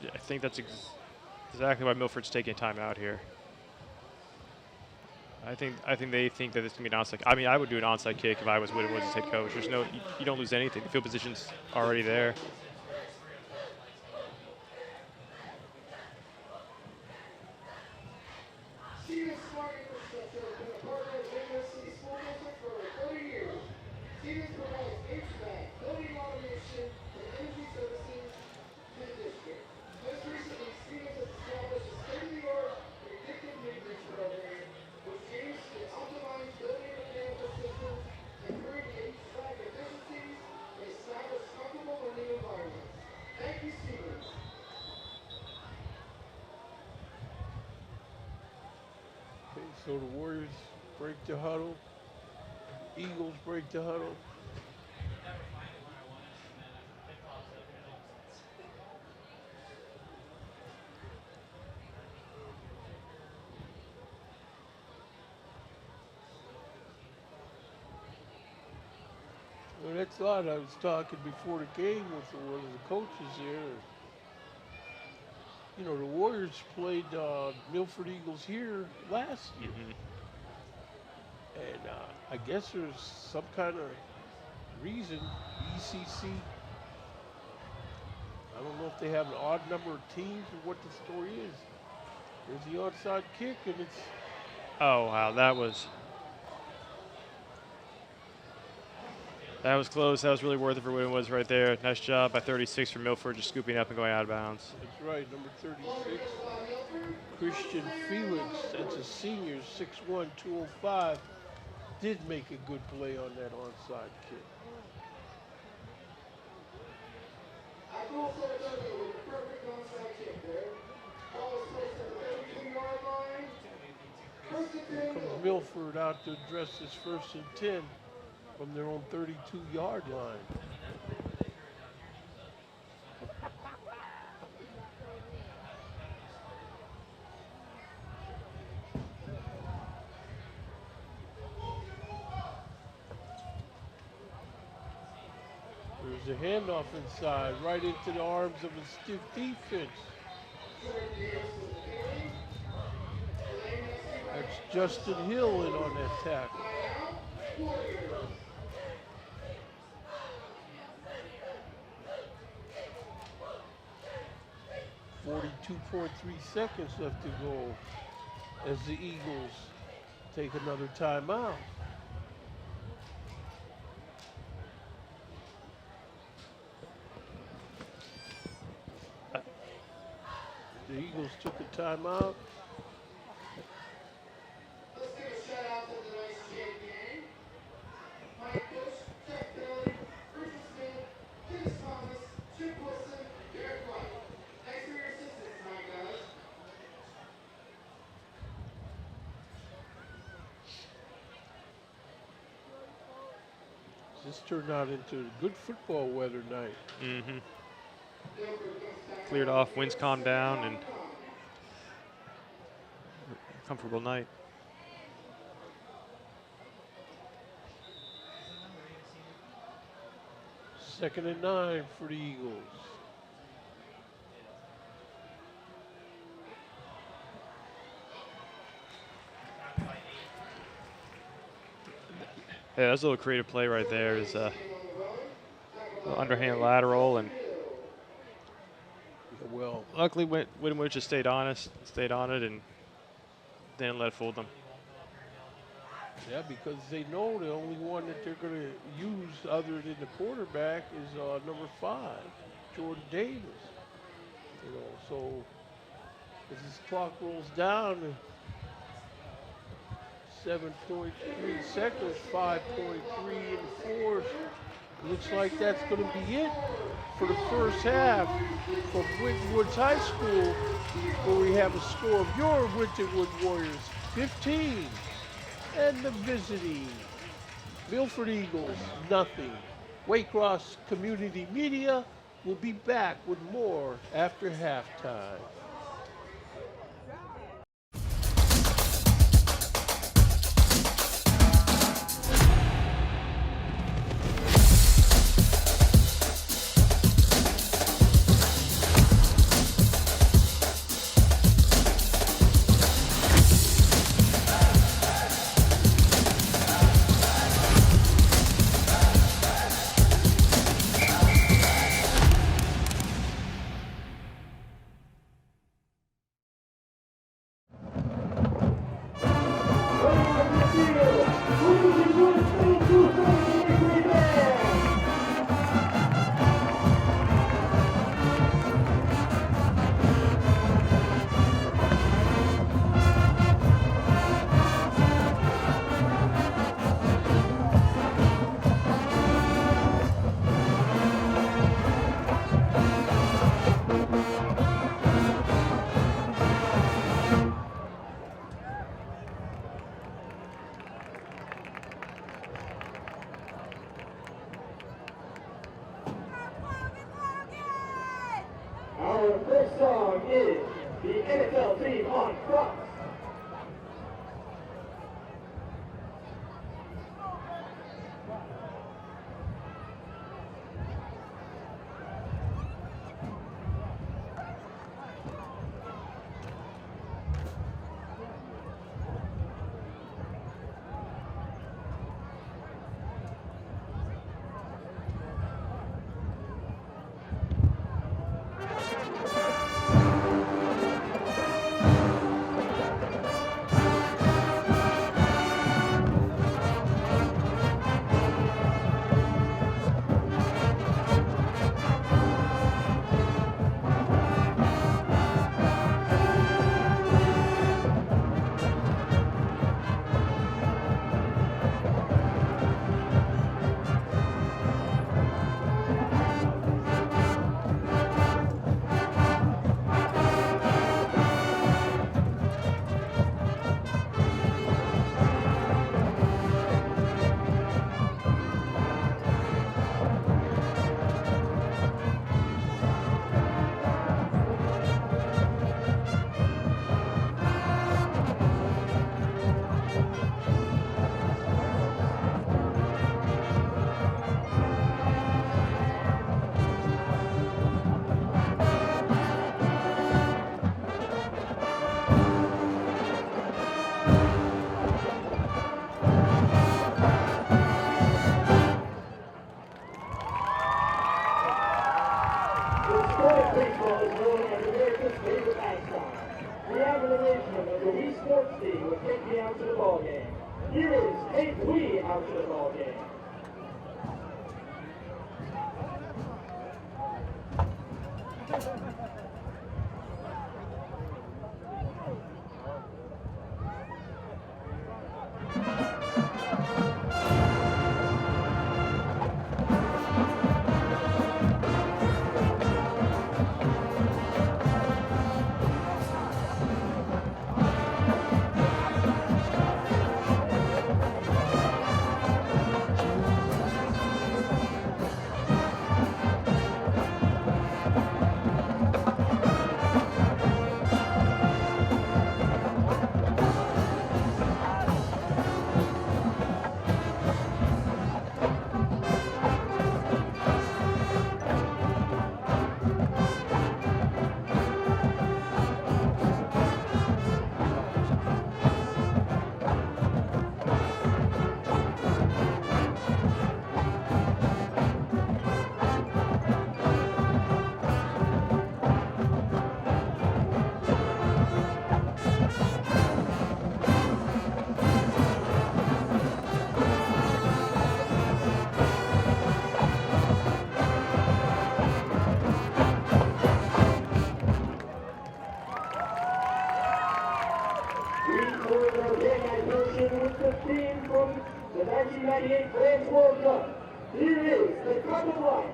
Yeah, I think that's exactly why Milford's taking time out here. I think they think that it's gonna be an onside. I mean, I would do an onside kick if I was Winton Woods' head coach. There's no, you don't lose anything. The field position's already there. So the Warriors break the huddle. Eagles break the huddle. Well, that's odd. I was talking before the game with one of the coaches there. You know, the Warriors played Milford Eagles here last year. And I guess there's some kind of reason ECC, I don't know if they have an odd number of teams or what the story is. There's the onside kick, and it's... Oh, wow, that was close. That was really worth it for Winton Woods right there. Nice job by 36 for Milford, just scooping up and going out of bounds. That's right, number 36, Christian Felix. That's a senior, 6'1", 205. Did make a good play on that onside kick. Here comes Milford out to address this 1st and 10 from their own 32-yard line. There's a handoff inside, right into the arms of a stiff defense. That's Justin Hill in on that tackle. 42.3 seconds left to go as the Eagles take another timeout. The Eagles took a timeout. Let's give a shout out to the nice kid gang. Mike Bush, Jeff Bailey, Richard Smith, Dennis Thomas, Chip Wilson, Derek White. Thanks for your assistance tonight, guys. This turned out into a good football weather night. Cleared off, winds calmed down, and comfortable night. Second and 9 for the Eagles. Yeah, that's a little creative play right there. Is a underhand lateral, and Well, luckily Winton Woods just stayed on it, and didn't let it fool them. yeah, because they know the only one that they're going to use other than the quarterback is number 5, Jordan Davis. You know, so as this clock rolls down, 7.3 seconds, 5.3 in the fourth. Looks like that's going to be it for the first half from Winton Woods High School, where we have a score of your Winton Woods Warriors 15 and the visiting Milford Eagles nothing. Waycross Community Media will be back with more after halftime. song is the NFL team on Cross. Baseball is known as America's favorite pastime. We have an arrangement of the Wii Sports Team with Take Me Out to the Ball Game. Here is Take We Out to the Ball Game. With the theme from the 1998 France World Cup. Here is the Cup of Life.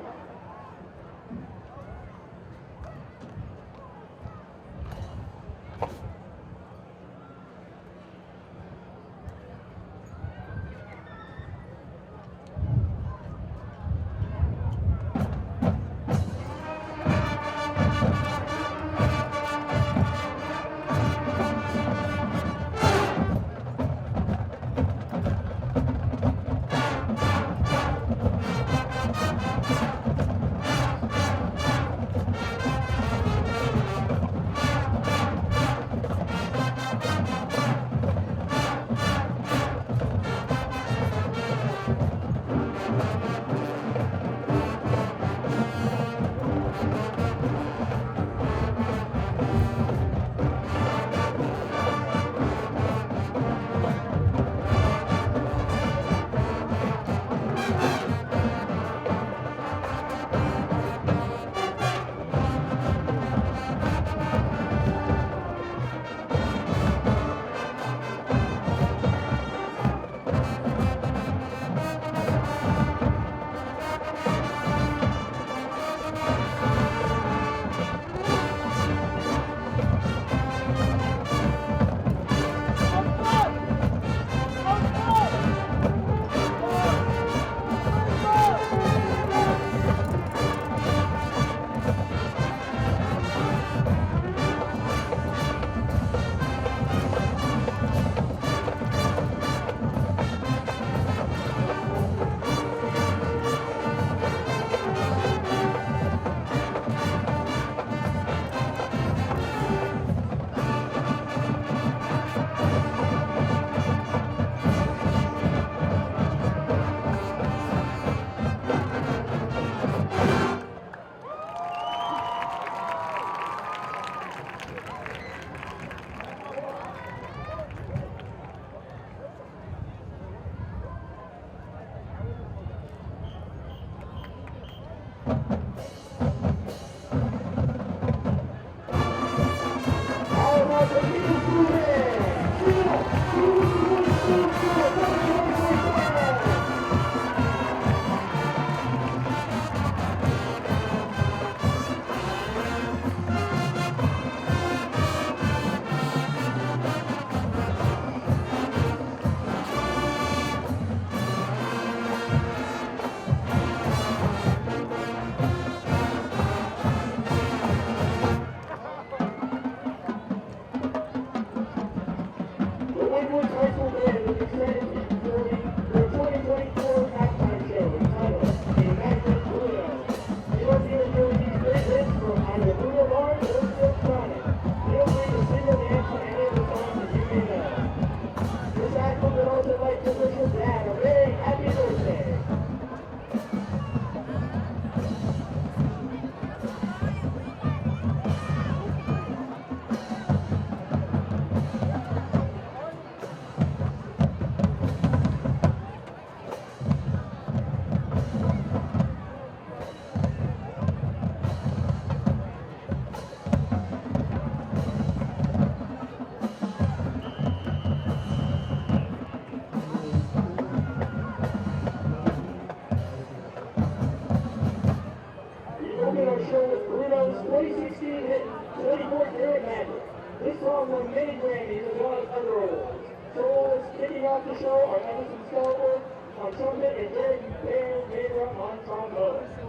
This song won many Grammys as well as other awards. Soloists kicking off the show are Emerson Stalwart on trumpet and Derek Bear on trombone.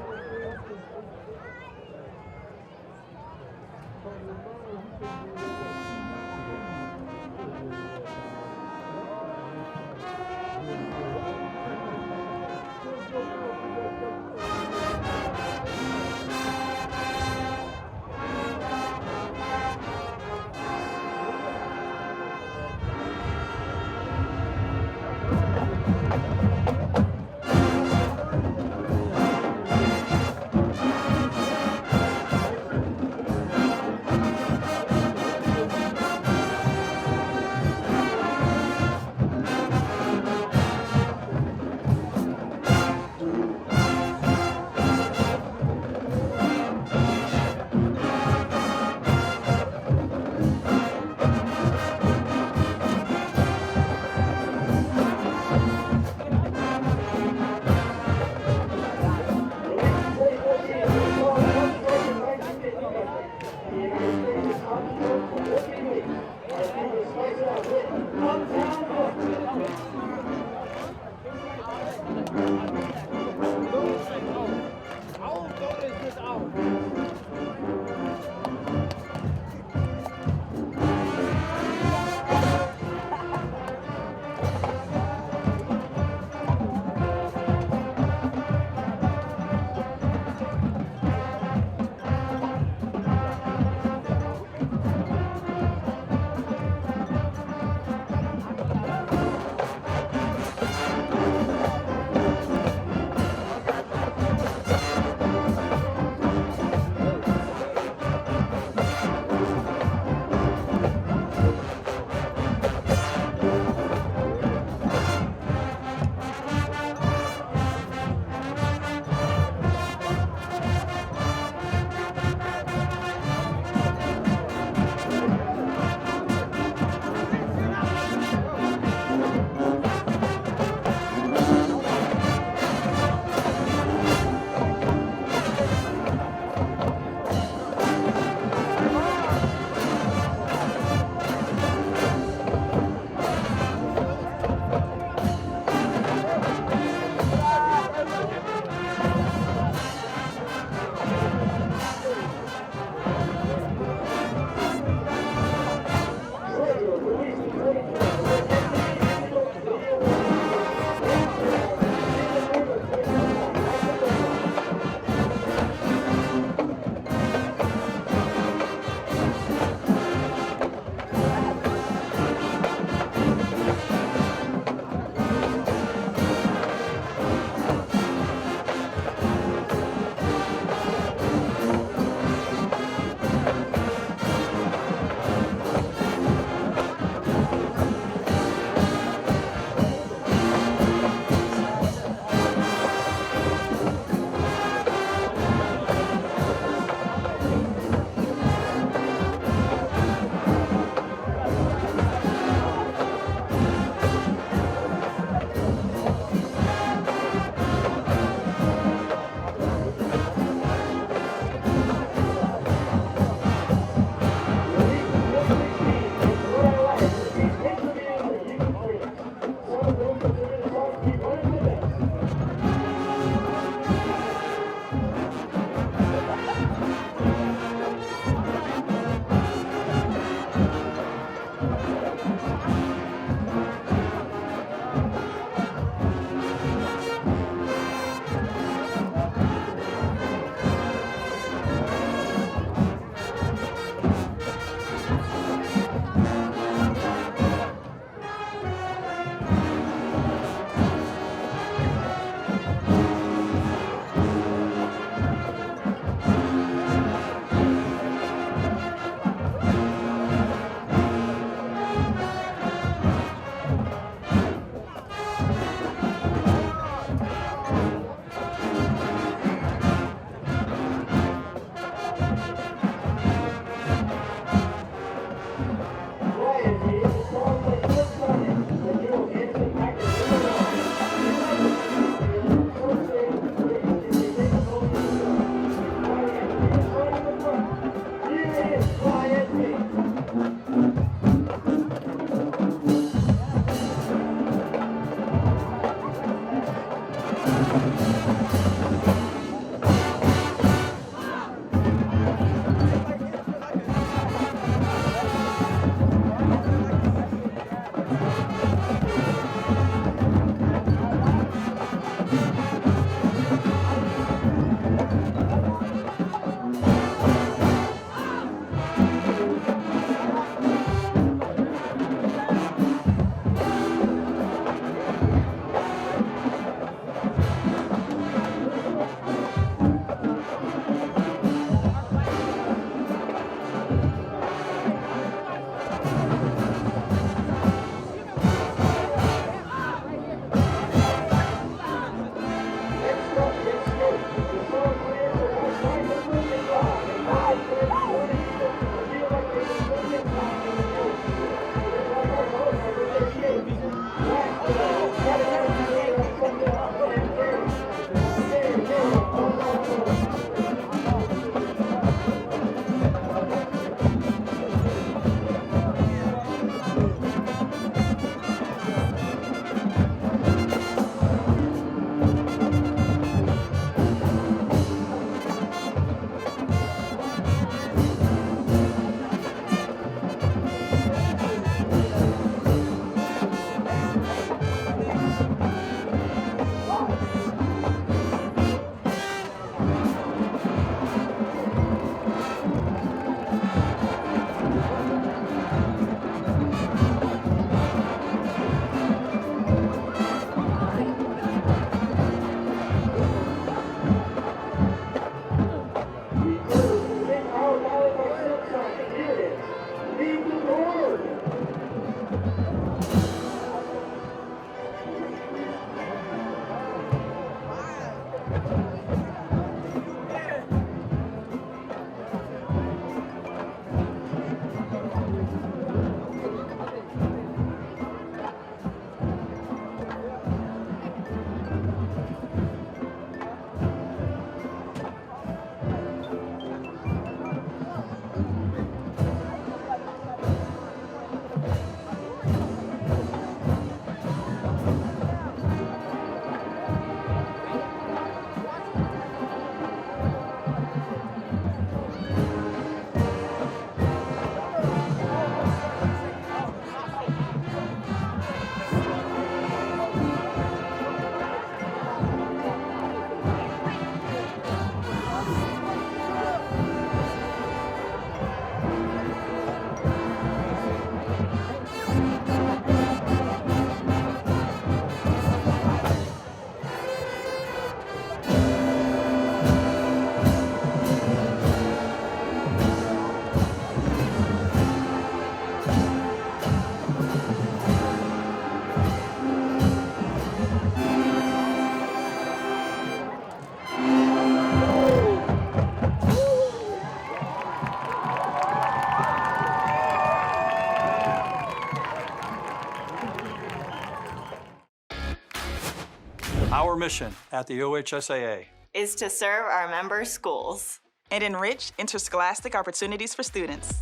Our mission at the OHSAA is to serve our member schools and enrich interscholastic opportunities for students.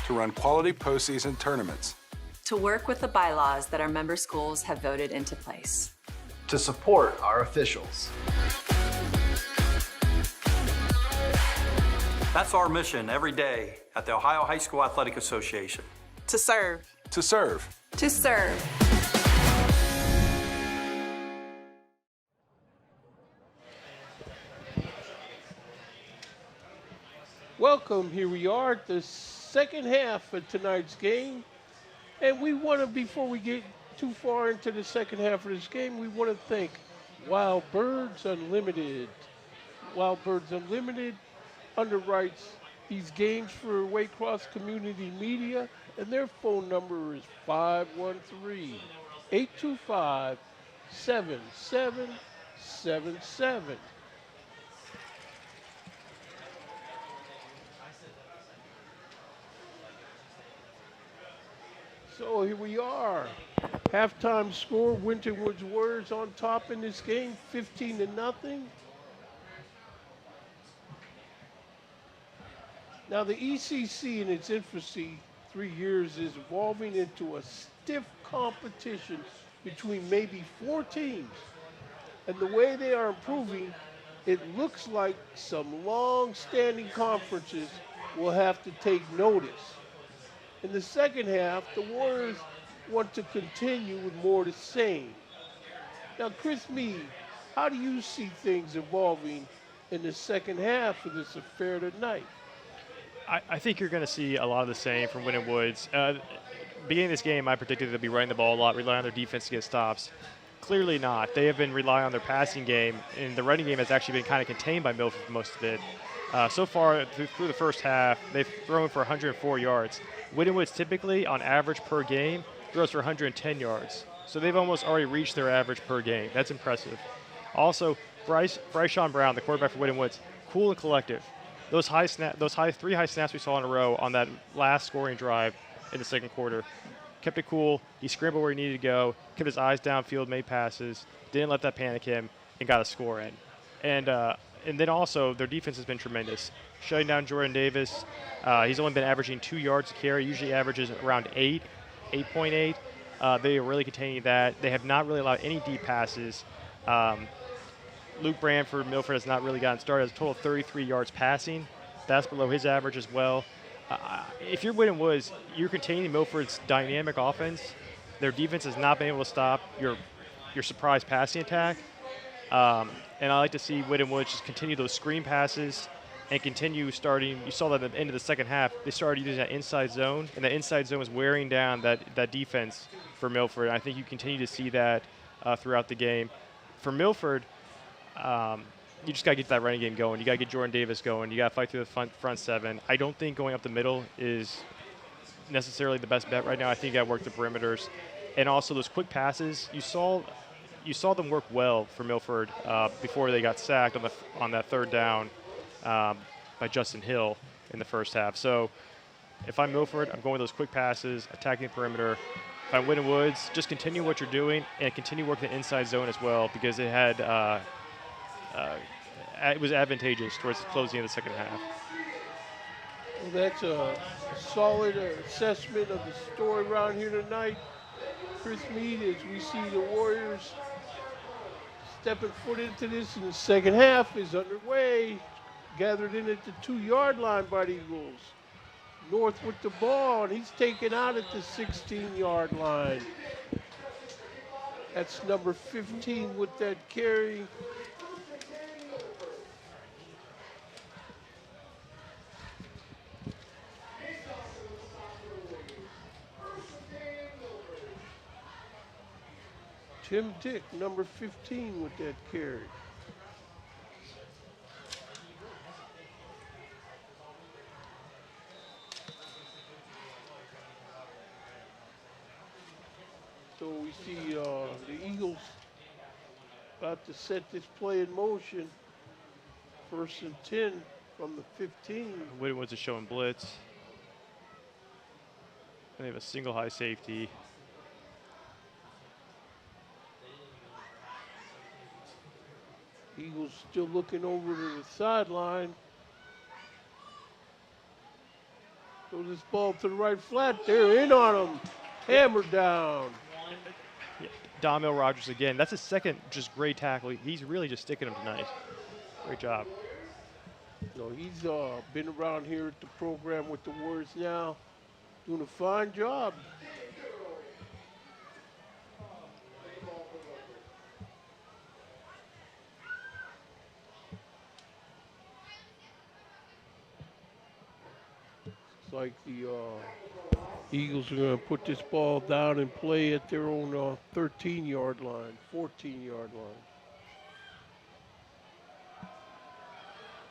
To run quality postseason tournaments. To work with the bylaws that our member schools have voted into place. To support our officials. That's our mission every day at the Ohio High School Athletic Association. To serve. To serve. To serve. Welcome, here we are at the second half of tonight's game. And we want to, before we get too far into the second half of this game, we want to thank Wild Birds Unlimited. Wild Birds Unlimited underwrites these games for Waycross Community Media, and their phone number is 513-825-7777. So here we are. Halftime score, Winton Woods Warriors on top in this game, 15-0. Now the ECC in its infancy, 3 years, is evolving into a stiff competition between maybe 4 teams. And the way they are improving, it looks like some long-standing conferences will have to take notice. In the second half, the Warriors want to continue with more of the same. Now, Chris Meade, how do you see things evolving in the second half of this affair tonight? I think you're going to see a lot of the same from Winton Woods. Beginning of this game, I predicted they'll be running the ball a lot, relying on their defense to get stops. Clearly not. They have been relying on their passing game, and the running game has actually been kind of contained by Milford for most of it. So far, through the first half, they've thrown for 104 yards. Winton Woods typically, on average per game, throws for 110 yards. So they've almost already reached their average per game. That's impressive. Also, Bryce Sean Brown, the quarterback for Winton Woods, cool and collective. Those three high snaps we saw in a row on that last scoring drive in the second quarter, kept it cool. He scrambled where he needed to go, kept his eyes downfield, made passes, didn't let that panic him, and got a score in. And then also their defense has been tremendous. Shutting down Jordan Davis, he's only been averaging 2 yards a carry. Usually averages around 8.8. They are really containing that. They have not really allowed any deep passes. Luke Branford, Milford has not really gotten started. Has a total of 33 yards passing. That's below his average as well. If you're Winton Woods, you're containing Milford's dynamic offense. Their defense has not been able to stop your surprise passing attack. And I like to see Winton Woods just continue those screen passes and continue starting. You saw that at the end of the second half. They started using that inside zone, and that inside zone was wearing down that defense for Milford. And I think you continue to see that throughout the game. For Milford, you just got to get that running game going. You got to get Jordan Davis going. You got to fight through the front seven. I don't think going up the middle is necessarily the best bet right now. I think you got to work the perimeters. And also those quick passes, you saw them work well for Milford before they got sacked on that third down by Justin Hill in the first half. So if I'm Milford, I'm going with those quick passes, attacking the perimeter. If I'm Winton Woods, just continue what you're doing and continue working the inside zone as well, because it had it was advantageous towards the closing of the second half. Well, that's a solid assessment of the story around here tonight. Chris Meade, as we see the Warriors stepping foot into this in the second half, is underway. Gathered in at the 2-yard line by the Eagles. North with the ball, and he's taken out at the 16-yard line. That's number 15 with that carry. Tim Dick, number 15 with that carry. So we see the Eagles about to set this play in motion. 1st and 10 from the 15. Winton Woods is showing blitz. And they have a single high safety. Eagles still looking over to the sideline. Throw this ball to the right flat. They're in on him. Hammered down. Yeah, Donnell Rogers again. That's his second just great tackle. He's really just sticking him tonight. Great job. No, he's been around here at the program with the Warriors now. Doing a fine job. It's like the Eagles are going to put this ball down and play at their own 13-yard line, 14-yard line.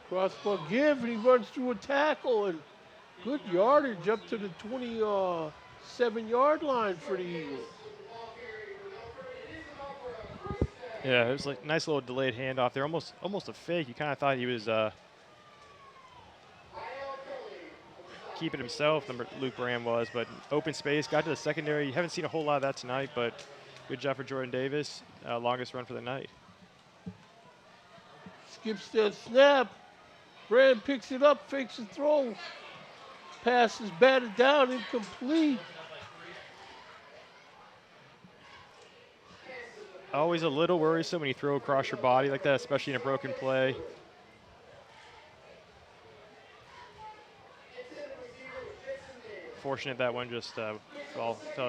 Crossbar give, and he runs through a tackle, and good yardage up to the 27-yard line for the Eagles. Yeah, it was like nice little delayed handoff there, almost a fake. You kind of thought he was keeping himself, Luke Brand was, but open space, got to the secondary. You haven't seen a whole lot of that tonight, but good job for Jordan Davis. Longest run for the night. Skips that snap. Brand picks it up, fakes the throw. Pass is batted down, incomplete. always a little worrisome when you throw across your body like that, especially in a broken play. Fortunate that one just fell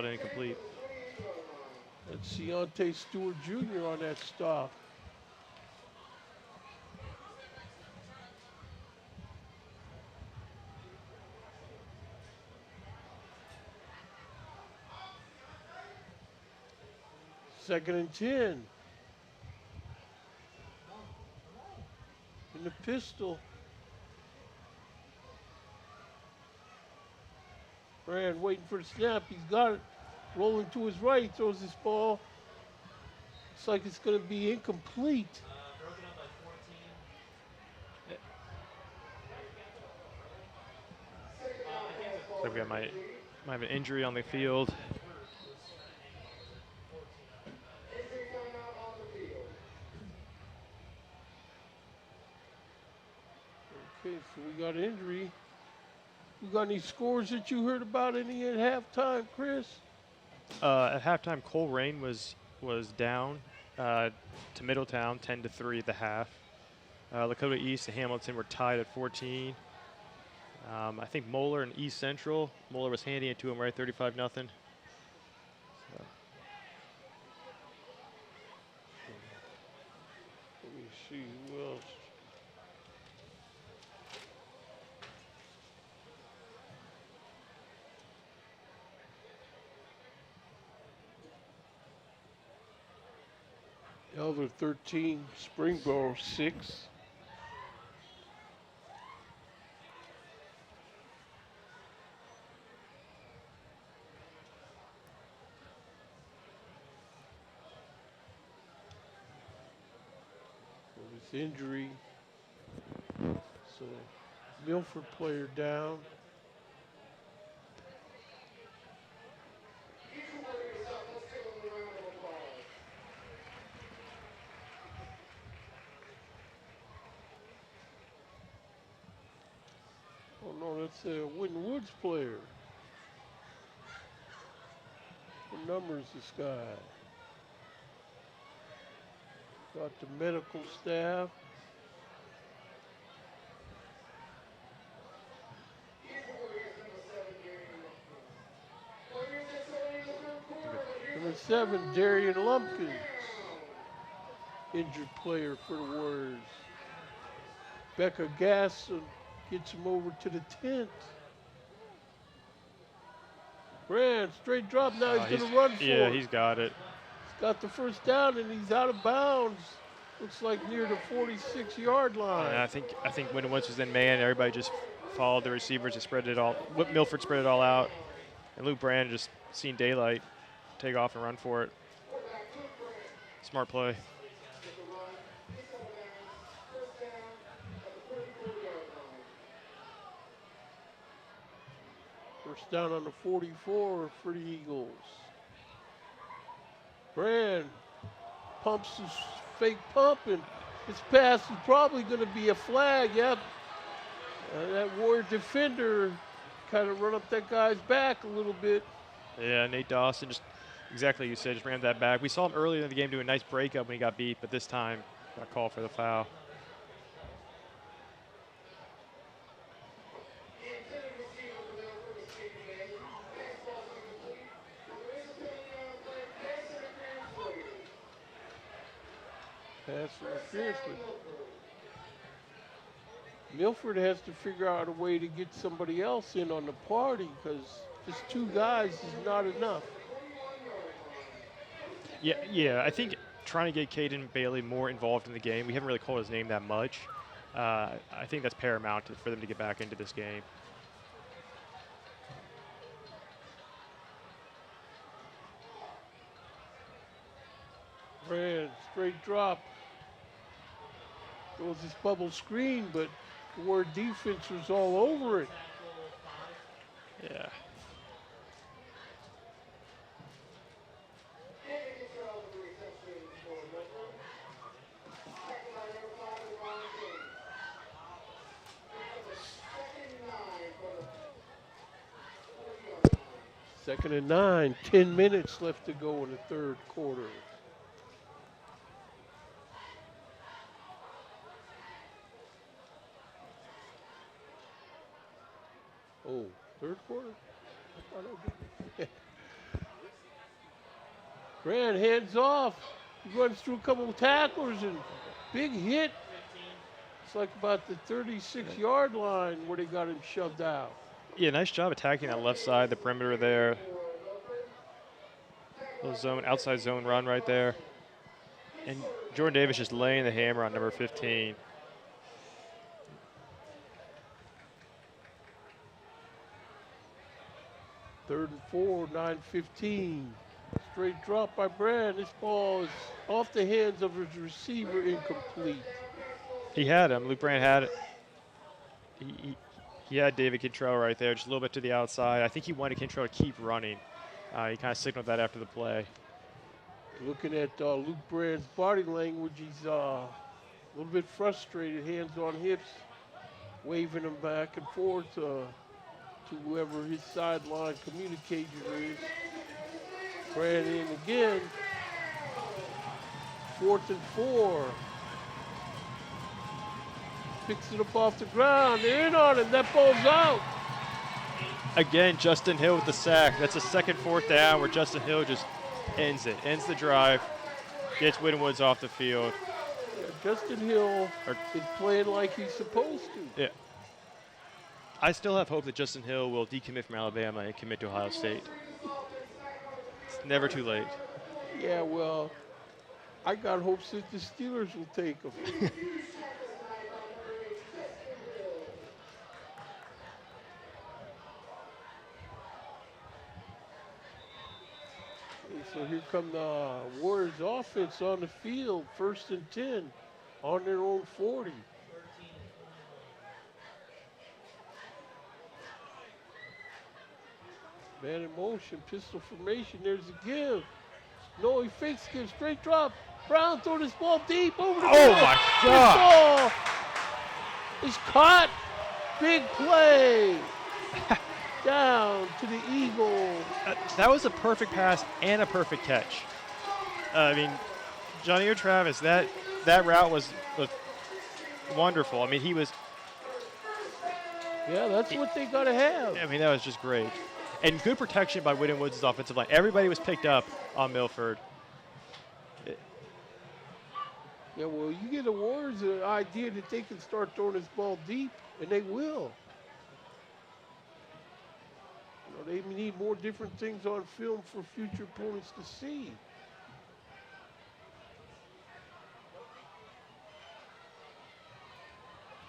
incomplete. That's Deontay Stewart Jr. on that stop. Second and 10. In the pistol. Brand waiting for the snap. He's got it. Rolling to his right. He throws this ball. Looks like it's going to be incomplete. So we might have an injury on the field. Okay, so we got an injury. You got any scores that you heard about any at halftime, Chris? At halftime, Cole Rain was down to Middletown, 10-3 at the half. Lakota East and Hamilton were tied at 14. I think Moeller and East Central. Moeller was handing it to him, right, 35-0. So. Let me see who else. Elder 13, Springboro 6. With injury, so Milford player down. Oh no, that's a Winton Woods player. What number is this guy? Got the medical staff. Number 7, Darian Lumpkins. Injured player for the Warriors. Becca Gasson gets him over to the 10th. Brand, straight drop. Now he's going to run for it. Yeah, he's got it. He's got the first down, and he's out of bounds. Looks like near the 46-yard line. And I think when once was in man, everybody just followed the receivers and spread it all. Milford spread it all out, and Luke Brand just seen daylight, take off and run for it. Smart play. First down on the 44 for the Eagles. Brand pumps his fake pump, and his pass is probably going to be a flag. Yep. That Warrior defender kind of run up that guy's back a little bit. Yeah, Nate Dawson just exactly like you said, just ran that back. We saw him earlier in the game do a nice breakup when he got beat, but this time got called for the foul. Pass interference, Milford has to figure out a way to get somebody else in on the party, because just 2 guys is not enough. Yeah. I think trying to get Caden Bailey more involved in the game. We haven't really called his name that much. I think that's paramount for them to get back into this game. Brand, straight drop. Goes this bubble screen, but the Warrior defense was all over it. Yeah. Second and 9, 10 minutes left to go in the third quarter. Third quarter? I thought I did. Brand hands off. He runs through a couple of tacklers and big hit. It's like about the 36-yard line where they got him shoved out. Yeah, nice job attacking that left side, the perimeter there. Little zone, outside zone run right there. And Jordan Davis just laying the hammer on number 15. Third and 4, 9:15. Straight drop by Brand. This ball is off the hands of his receiver, incomplete. He had him. Luke Brand had it. He had David Cantrell right there, just a little bit to the outside. I think he wanted Cantrell to keep running. He kind of signaled that after the play. Looking at Luke Brand's body language, he's a little bit frustrated, hands on hips, waving them back and forth to whoever his sideline communicator is. Brand in again. 4th and 4. Picks it up off the ground. They're in on him. That ball's out. Again, Justin Hill with the sack. That's a second 4th down where Justin Hill just ends it, ends the drive, gets Winton Woods off the field. Yeah, Justin Hill is playing like he's supposed to. Yeah. I still have hope that Justin Hill will decommit from Alabama and commit to Ohio State. It's never too late. Yeah, well, I got hopes that the Steelers will take him. So here come the Warriors offense on the field, 1st and 10, on their own 40. Man in motion, pistol formation, there's a give. No, he fakes, gives straight drop. Brown throwing this ball deep over the middle. Oh my God. This ball is caught. Big play. Down to the Eagles. That was a perfect pass and a perfect catch. I mean, Johnny or Travis, that route was wonderful. I mean, he was. Yeah, that's what they got to have. I mean, that was just great. And good protection by Winton Woods' offensive line. Everybody was picked up on Milford. Yeah, well, you get the Warriors an idea that they can start throwing this ball deep, and they will. They need more different things on film for future opponents to see.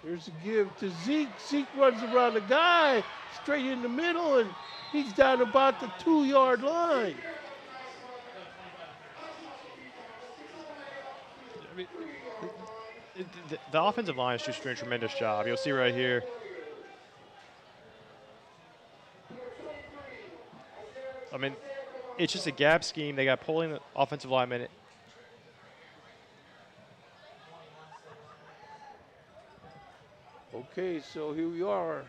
Here's a give to Zeke. Zeke runs around the guy straight in the middle, and he's down about the 2-yard line. I mean, the offensive line is just doing a tremendous job. You'll see right here. I mean, it's just a gap scheme. They got pulling the offensive lineman. Okay, so here we are.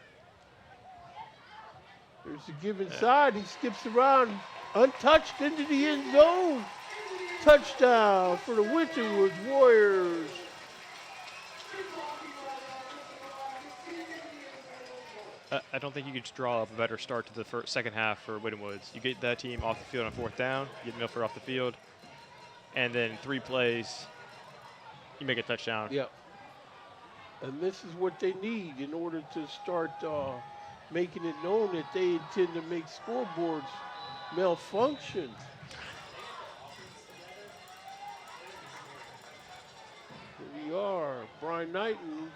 There's a give inside. He skips around, untouched into the end zone. Touchdown for the Winton Woods Warriors. I don't think you could draw up a better start to the second half for Winton Woods. You get that team off the field on 4th down, you get Milford off the field, and then 3 plays, you make a touchdown. Yep. And this is what they need in order to start making it known that they intend to make scoreboards malfunction. Here we are. Brian Knighton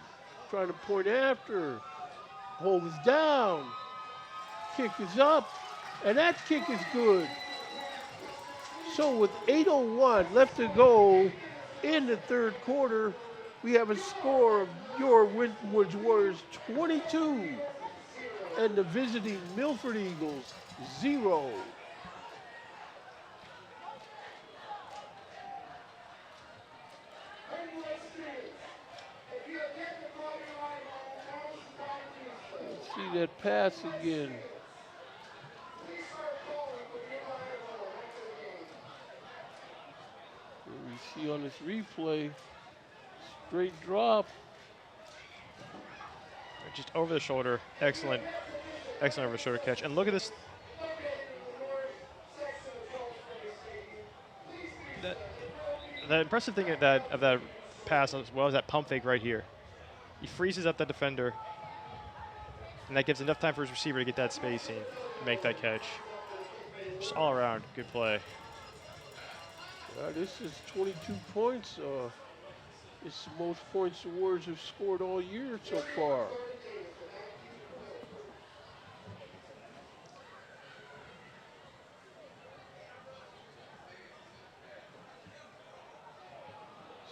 trying to point after. Hold is down. Kick is up. And that kick is good. So with 8:01 left to go in the 3rd quarter, we have a score of your Winton Woods Warriors 22 and the visiting Milford Eagles 0. Let's see that pass again. We see on this replay, straight drop. Just over the shoulder, excellent Excellent over the shoulder catch. And look at this. The impressive thing of that pass as well is that pump fake right here. He freezes up the defender, and that gives enough time for his receiver to get that spacing and make that catch. Just all around, good play. This is 22 points. It's the most points the Warriors have scored all year so far.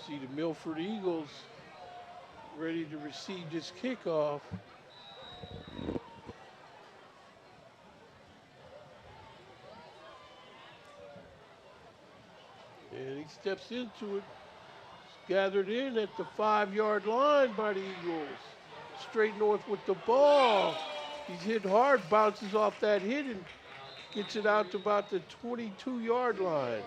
See the Milford Eagles ready to receive this kickoff. And he steps into it. It's gathered in at the 5-yard line by the Eagles. Straight north with the ball. He's hit hard, bounces off that hit and gets it out to about the 22-yard line.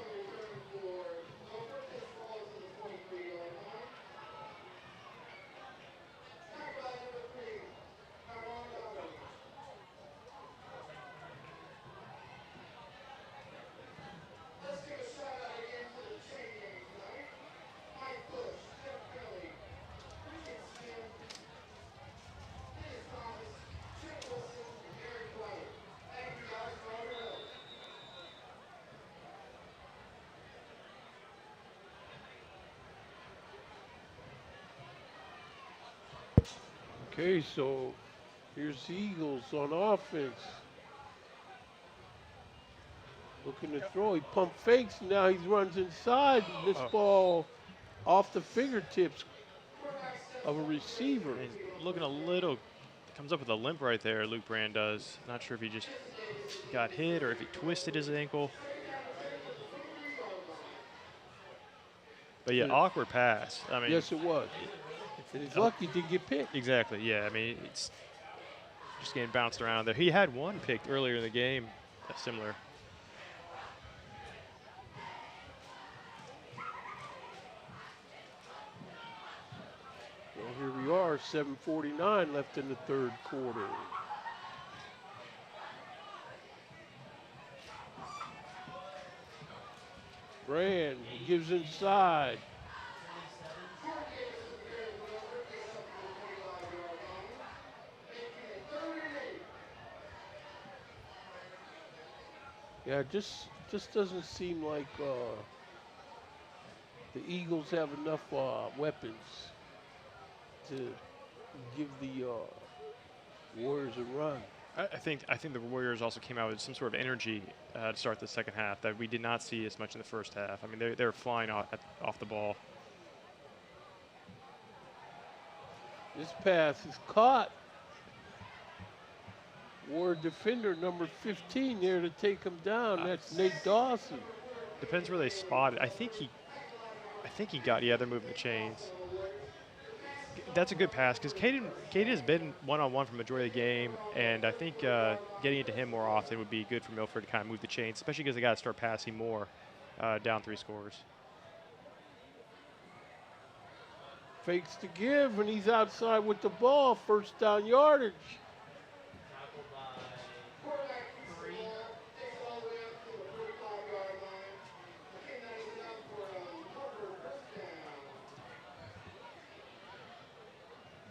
Okay, so here's the Eagles on offense. Looking to throw, he pump fakes, and now he runs inside. And this ball off the fingertips of a receiver. He's looking a little, comes up with a limp right there, Luke Brand does. Not sure if he just got hit or if he twisted his ankle. But yeah, awkward pass. I mean, yes, it was. And he's lucky to get picked. Exactly, yeah. I mean, it's just getting bounced around there. He had one picked earlier in the game, similar. Well, here we are, 7:49 left in the third quarter. Brand gives inside. Yeah, just doesn't seem like the Eagles have enough weapons to give the Warriors a run. I think the Warriors also came out with some sort of energy to start the second half that we did not see as much in the first half. I mean, they were flying off the ball. This pass is caught. Ward defender number 15 there to take him down. That's Nate Dawson. Depends where they spot it. I think he got, yeah, they're moving the chains. That's a good pass because Caden has been one-on-one for the majority of the game, and I think getting into him more often would be good for Milford to kind of move the chains, especially because they got to start passing more down 3 scores. Fakes to give, and he's outside with the ball. First down yardage.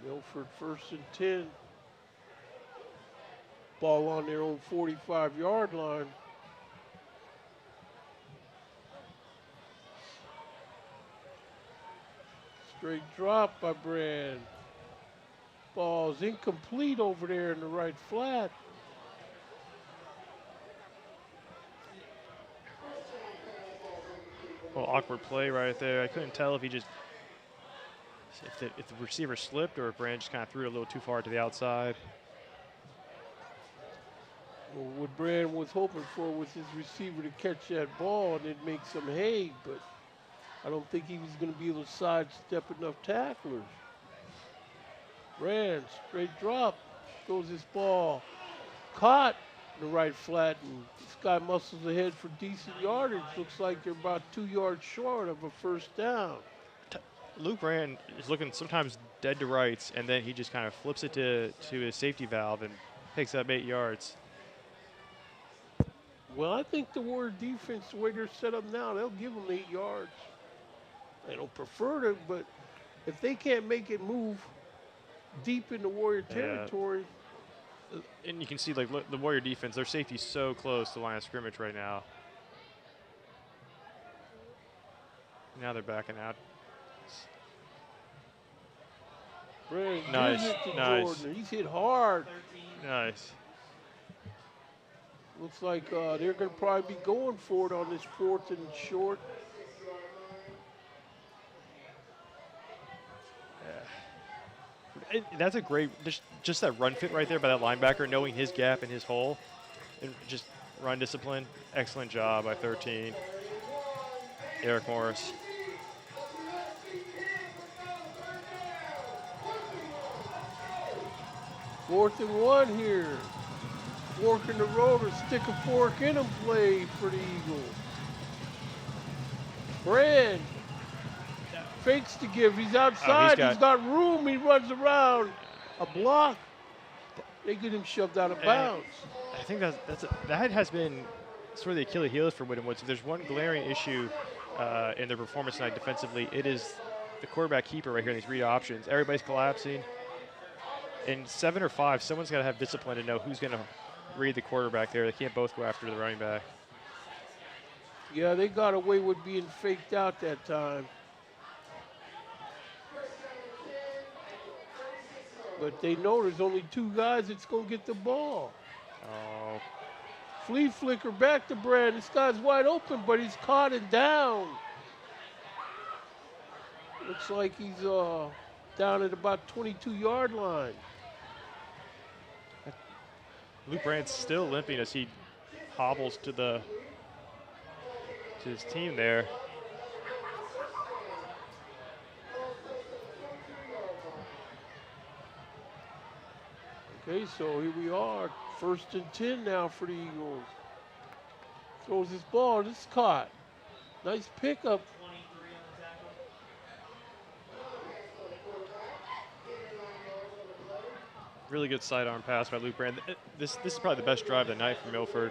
Milford 1st and 10. Ball on their own 45-yard line. Straight drop by Brand. Ball's incomplete over there in the right flat. Well, awkward play right there. I couldn't tell if he just if the receiver slipped or if Brand just kind of threw it a little too far to the outside. Well, what Brand was hoping for was his receiver to catch that ball and then make some hay, but I don't think he was going to be able to sidestep enough tacklers. Brand, straight drop, throws his ball, caught in the right flat, and this guy muscles ahead for decent yardage. Looks like they're about 2 yards short of a first down. Luke Brand is looking sometimes dead to rights, and then he just kind of flips it to his safety valve and Picks up 8 yards. Well, I think the Warrior defense, the way they're set up now, they'll give them 8 yards. They don't prefer it, but if they can't make it move deep in the Warrior territory. And you can see, like, look, the Warrior defense, their safety's so close to the line of scrimmage right now. Now they're backing out. Brand Nice, gives it to nice. Jordan. He's hit hard. Nice. Looks like they're going to probably be going for it on this 4th and short. That's a great, just that run fit right there by that linebacker, knowing his gap and his hole, and just run discipline. Excellent job by 13. Eric Morris. Fourth and 1 here. Fork in the road or stick a fork in them play for the Eagles. Brand fakes to give. He's outside. He's got room. He runs around. A block. They get him shoved out of bounds. I think that has been sort of the Achilles heel for Winton Woods. If there's one glaring issue in their performance tonight defensively, it is the quarterback keeper right here in these read options. Everybody's collapsing. In 7 or 5, someone's got to have discipline to know who's going to read the quarterback there. They can't both go after the running back. Yeah, they got away with being faked out that time. But they know there's only 2 guys that's going to get the ball. Oh. Flea flicker back to Brand. This guy's wide open, but he's caught and down. Looks like he's down at about 22-yard line. Luke Brand's still limping as he hobbles to his team there. Okay, so here we are. 1st and 10 now for the Eagles. Throws his ball, and it's caught. Nice pickup. Really good sidearm pass by Luke Brand. This is probably the best drive of the night for Milford.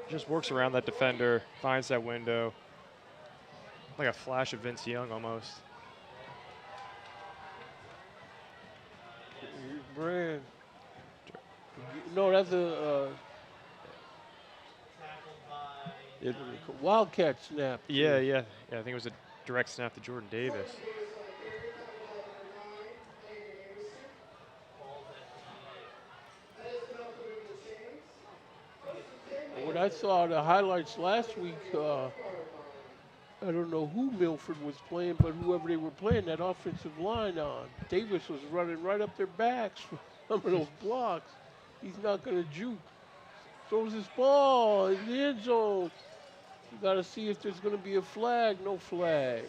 Just works around that defender, finds that window. Like a flash of Vince Young almost. Brand. No, that's a wildcat snap. Yeah. I think it was a direct snap to Jordan Davis. When I saw the highlights last week, I don't know who Milford was playing, but whoever they were playing, that offensive line on. Davis was running right up their backs for some of those blocks. He's not going to juke. Throws his ball in the end zone. You got to see if there's going to be a flag. No flag.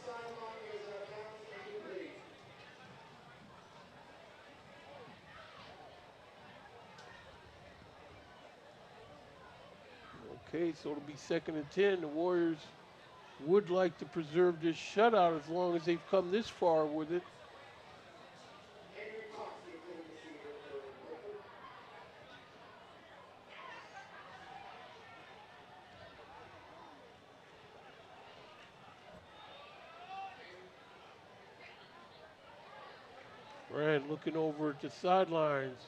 Okay, so it'll be 2nd and 10. The Warriors would like to preserve this shutout as long as they've come this far with it. Brand looking over at the sidelines,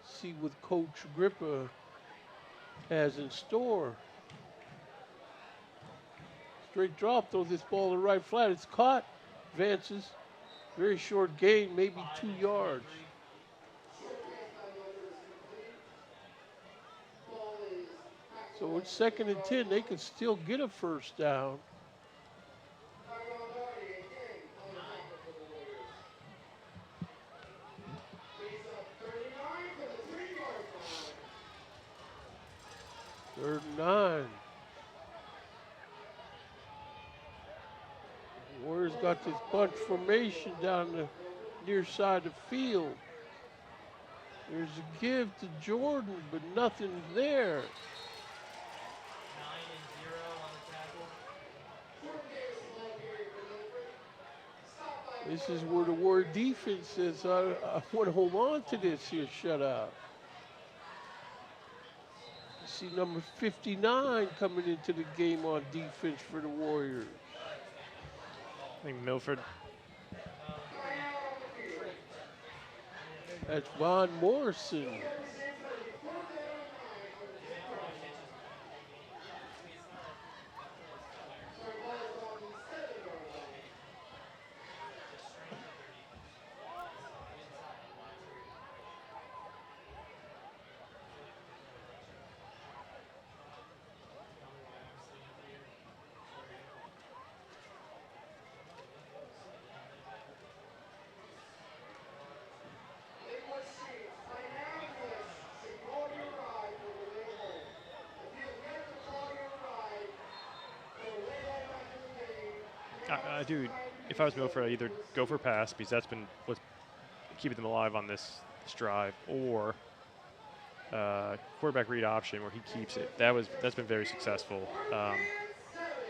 see what Coach Grippa has in store. Straight drop, throws this ball to the right flat. It's caught, advances. Very short gain, maybe 2 yards. So it's 2nd and 10. They can still get a 1st down. Third and 9. Warriors got this bunch formation down the near side of the field. There's a give to Jordan, but nothing there. 9-0 on the tackle. This is where the Warrior defense says, I want to hold on to this here shutout. You see number 59 coming into the game on defense for the Warriors. I think Milford. That's Von Morrison. Dude, if I was Milford, I'd either go for a pass because that's been what's keeping them alive on this drive, or quarterback read option where he keeps it. That's been very successful.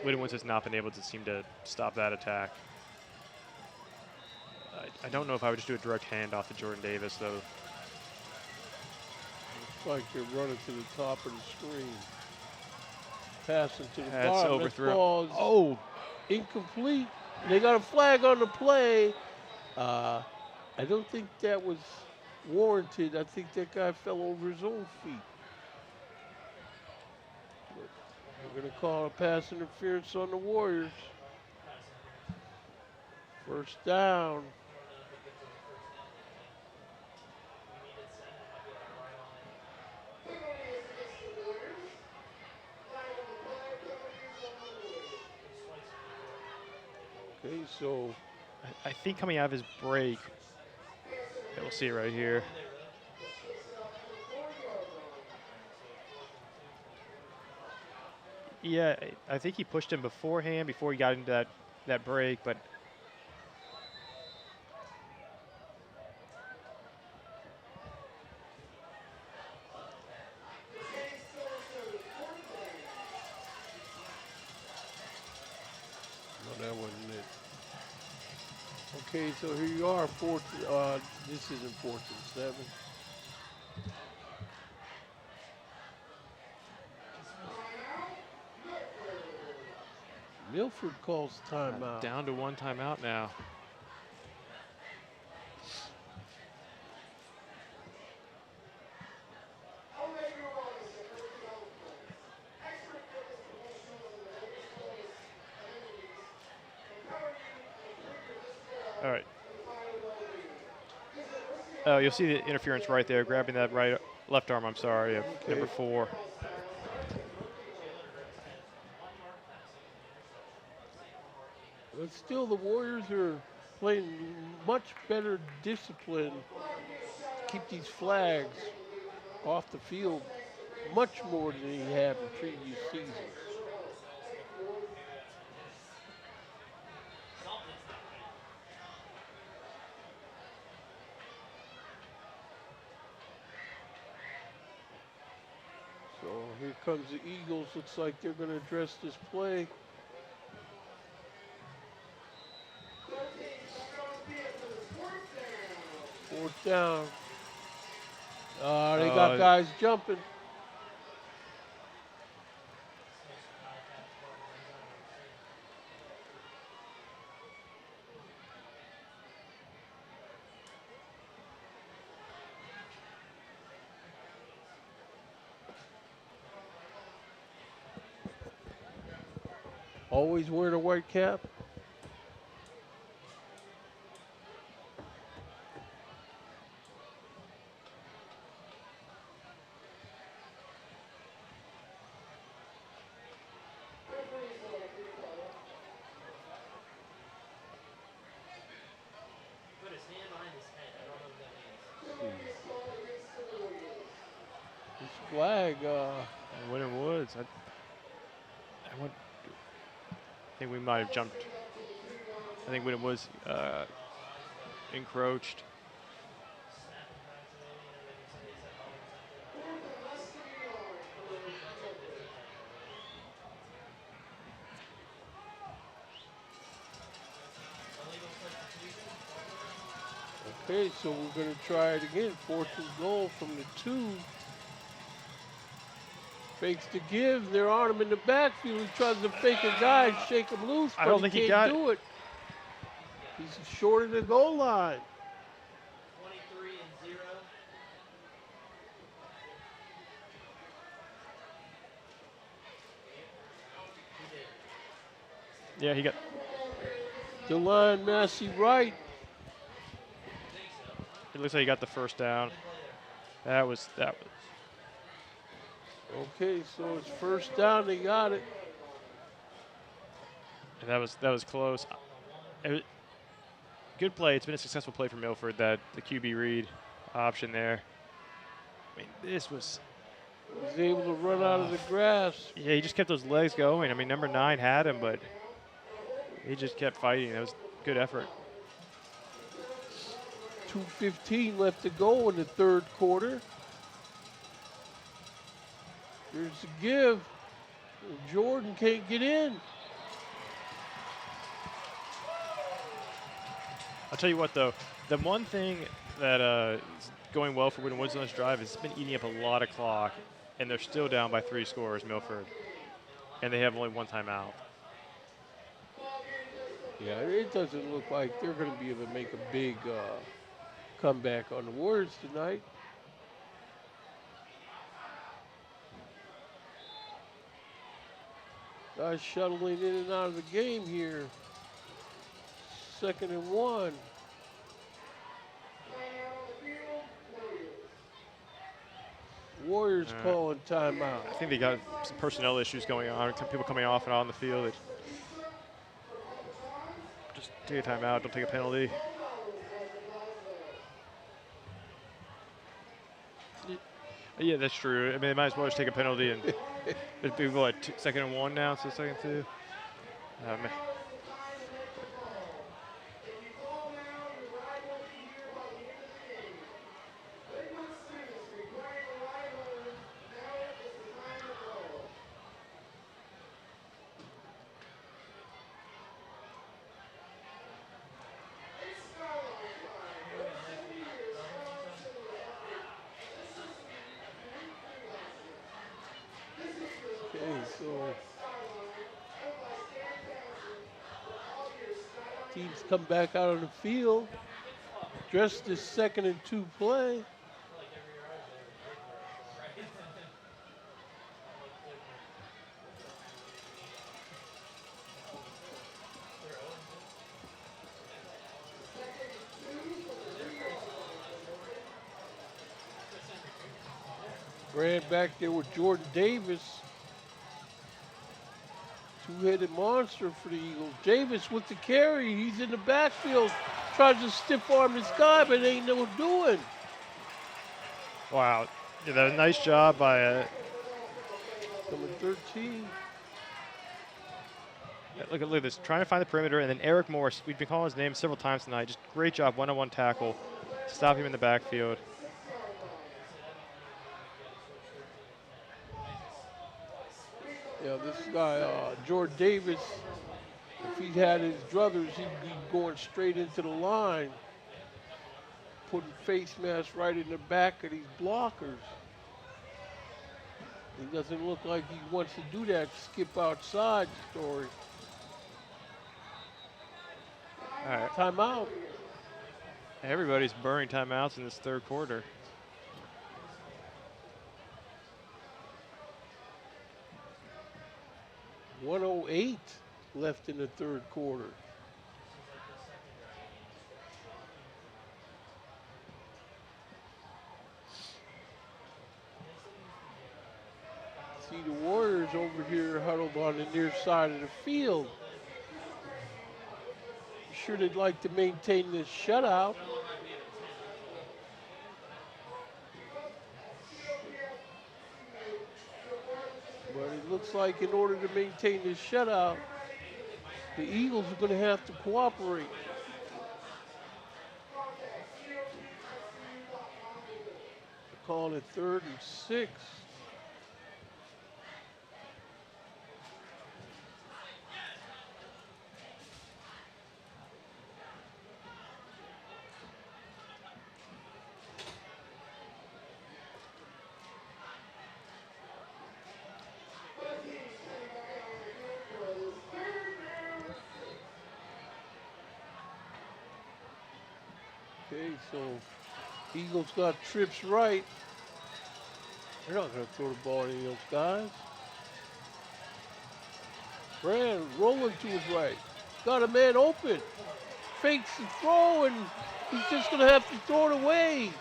Winton has not been able to seem to stop that attack. I don't know if I would just do a direct handoff to Jordan Davis though. Looks like they're running to the top of the screen. Passing to the That's bottom. overthrow. That ball's incomplete. They got a flag on the play. I don't think that was warranted. I think that guy fell over his own feet. But we're going to call a pass interference on the Warriors. First down. Okay, so I think coming out of his break, we'll see it right here. Yeah, I think he pushed him beforehand before he got into that break, but no, that wasn't it. Okay, so here you are, this isn't 4th and 7. Milford calls timeout. down to one timeout now. All right. Oh, you'll see the interference right there, grabbing that left arm, I'm sorry, of number 4. But still, the Warriors are playing much better discipline to keep these flags off the field much more than he had in previous seasons. So here comes the Eagles. Looks like they're going to address this play. Fourth down. They got guys jumping. Always wearing a white cap. This flag, Winton Woods. I think we might have jumped. I think Winton Woods encroached. Okay, so we're going to try it again. 4th and goal from the 2. Fakes the give. They're on him in the backfield. He tries to fake a guy, shake him loose, I but don't think he can't got do it. He's short of the goal line. 23-0. Yeah, he got. DeLon Massey right. It looks like he got the first down. That was. Okay, so it's first down. They got it. That was close. Good play. It's been a successful play for Milford. That the QB read option there. I mean, this was. He was able to run out of the grass. Yeah, he just kept those legs going. I mean, number 9 had him, but he just kept fighting. That was good effort. 2:15 left to go in the 3rd quarter. There's the give. Jordan can't get in. I'll tell you what, though, the one thing that is going well for Winton Woods on this drive is it's been eating up a lot of clock, and they're still down by 3 scores, Milford, and they have only 1 timeout. Yeah, it doesn't look like they're going to be able to make a big comeback on the Warriors tonight. Guys shuttling in and out of the game here. 2nd and 1. Warriors calling timeout. I think they got some personnel issues going on. People coming off and on the field. Just take a timeout. Don't take a penalty. Yeah, that's true. I mean, they might as well just take a penalty and it'd be what, 2nd and 1 now, so 2nd and 2. Man. So teams come back out on the field, dressed this 2nd and 2 play. Ran back there with Jordan Davis. 2-headed monster for the Eagles. Davis with the carry. He's in the backfield. Tries to stiff arm this guy, but ain't no doing. Wow. Yeah, that was a nice job by Number 13. look at this. Trying to find the perimeter, and then Eric Morris. We've been calling his name several times tonight. Just great job, one-on-one tackle. Stop him in the backfield. Yeah, this guy, Jordan Davis, if he'd had his druthers, he'd be going straight into the line, putting face masks right in the back of these blockers. He doesn't look like he wants to do that skip outside story. All right. Timeout. Everybody's burning timeouts in this 3rd quarter. .108 left in the 3rd quarter. See the Warriors over here huddled on the near side of the field. Sure they'd like to maintain this shutout. But it looks like in order to maintain this shutout, the Eagles are going to have to cooperate. They're calling it 3rd and 6. Okay, so Eagles got trips right. They're not going to throw the ball to any of those guys. Brand rolling to his right. Got a man open. Fakes the throw, and he's just going to have to throw it away.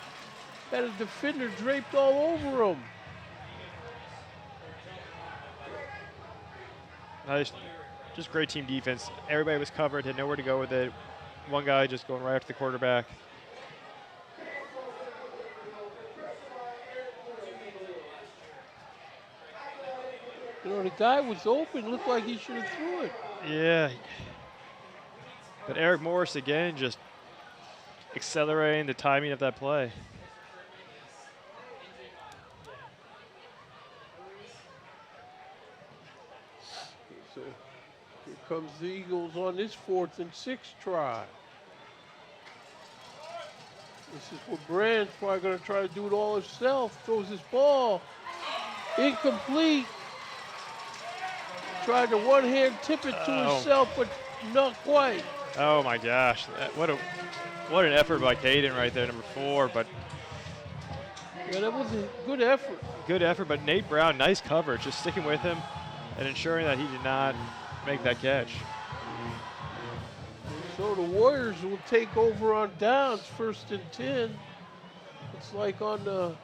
Had a defender draped all over him. Nice. Just great team defense. Everybody was covered, had nowhere to go with it. One guy just going right after the quarterback. You know, the guy was open. Looked like he should have threw it. Yeah. But Eric Morris, again, just accelerating the timing of that play. So here comes the Eagles on this 4th and 6 try. This is where Brand's probably going to try to do it all himself. Throws his ball. Incomplete. Tried to one-hand tip it to himself, but not quite. Oh my gosh. What an effort by Caden right there, number 4. But yeah, that was a good effort. Good effort, but Nate Brown, nice coverage, just sticking with him and ensuring that he did not make that catch. So the Warriors will take over on downs, 1st and 10. It's like on the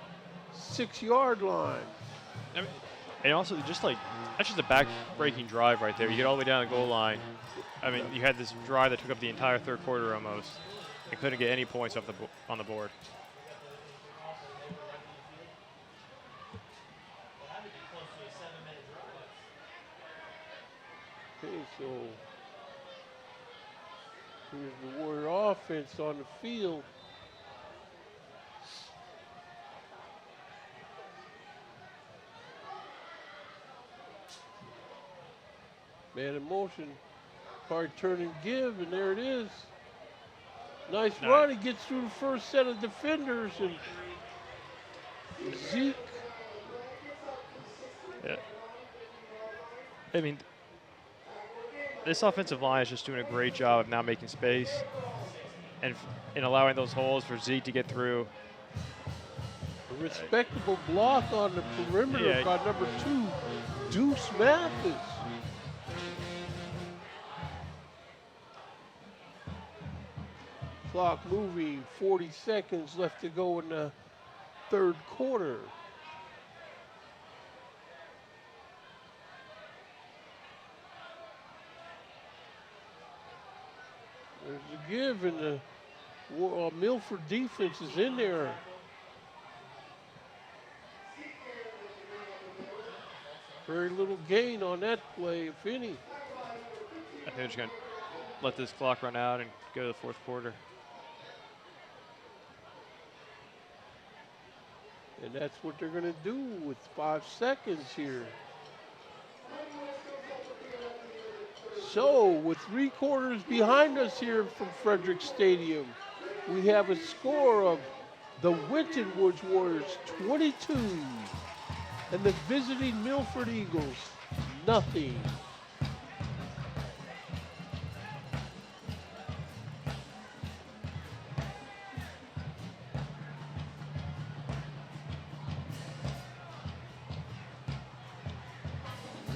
6-yard line. I mean, and also, just like, that's just a back-breaking drive right there. You get all the way down the goal line. I mean, you had this drive that took up the entire 3rd quarter almost. And couldn't get any points off on the board. Okay, so here's the Warrior offense on the field. Man in motion, hard turn and give, and there it is. Nice run. He gets through the first set of defenders, and Zeke. Yeah. I mean, this offensive line is just doing a great job of now making space and allowing those holes for Zeke to get through. A respectable block on the perimeter by number 2, Deuce Mathis. Clock moving, 40 seconds left to go in the 3rd quarter. There's a give, and the Milford defense is in there. Very little gain on that play, if any. I think they're just going to let this clock run out and go to the 4th quarter. And that's what they're going to do with 5 seconds here. So, with 3 quarters behind us here from Frederick Stadium, we have a score of the Winton Woods Warriors 22 and the visiting Milford Eagles nothing.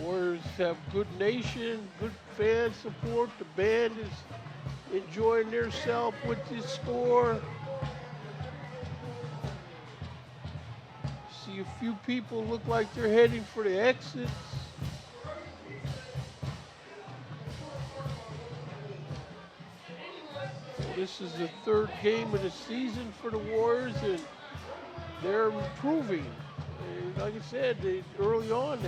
Warriors have good nation, good fan support. The band is enjoying themselves with this score. See a few people look like they're heading for the exits. This is the 3rd game of the season for the Warriors, and they're improving. And like I said, early on,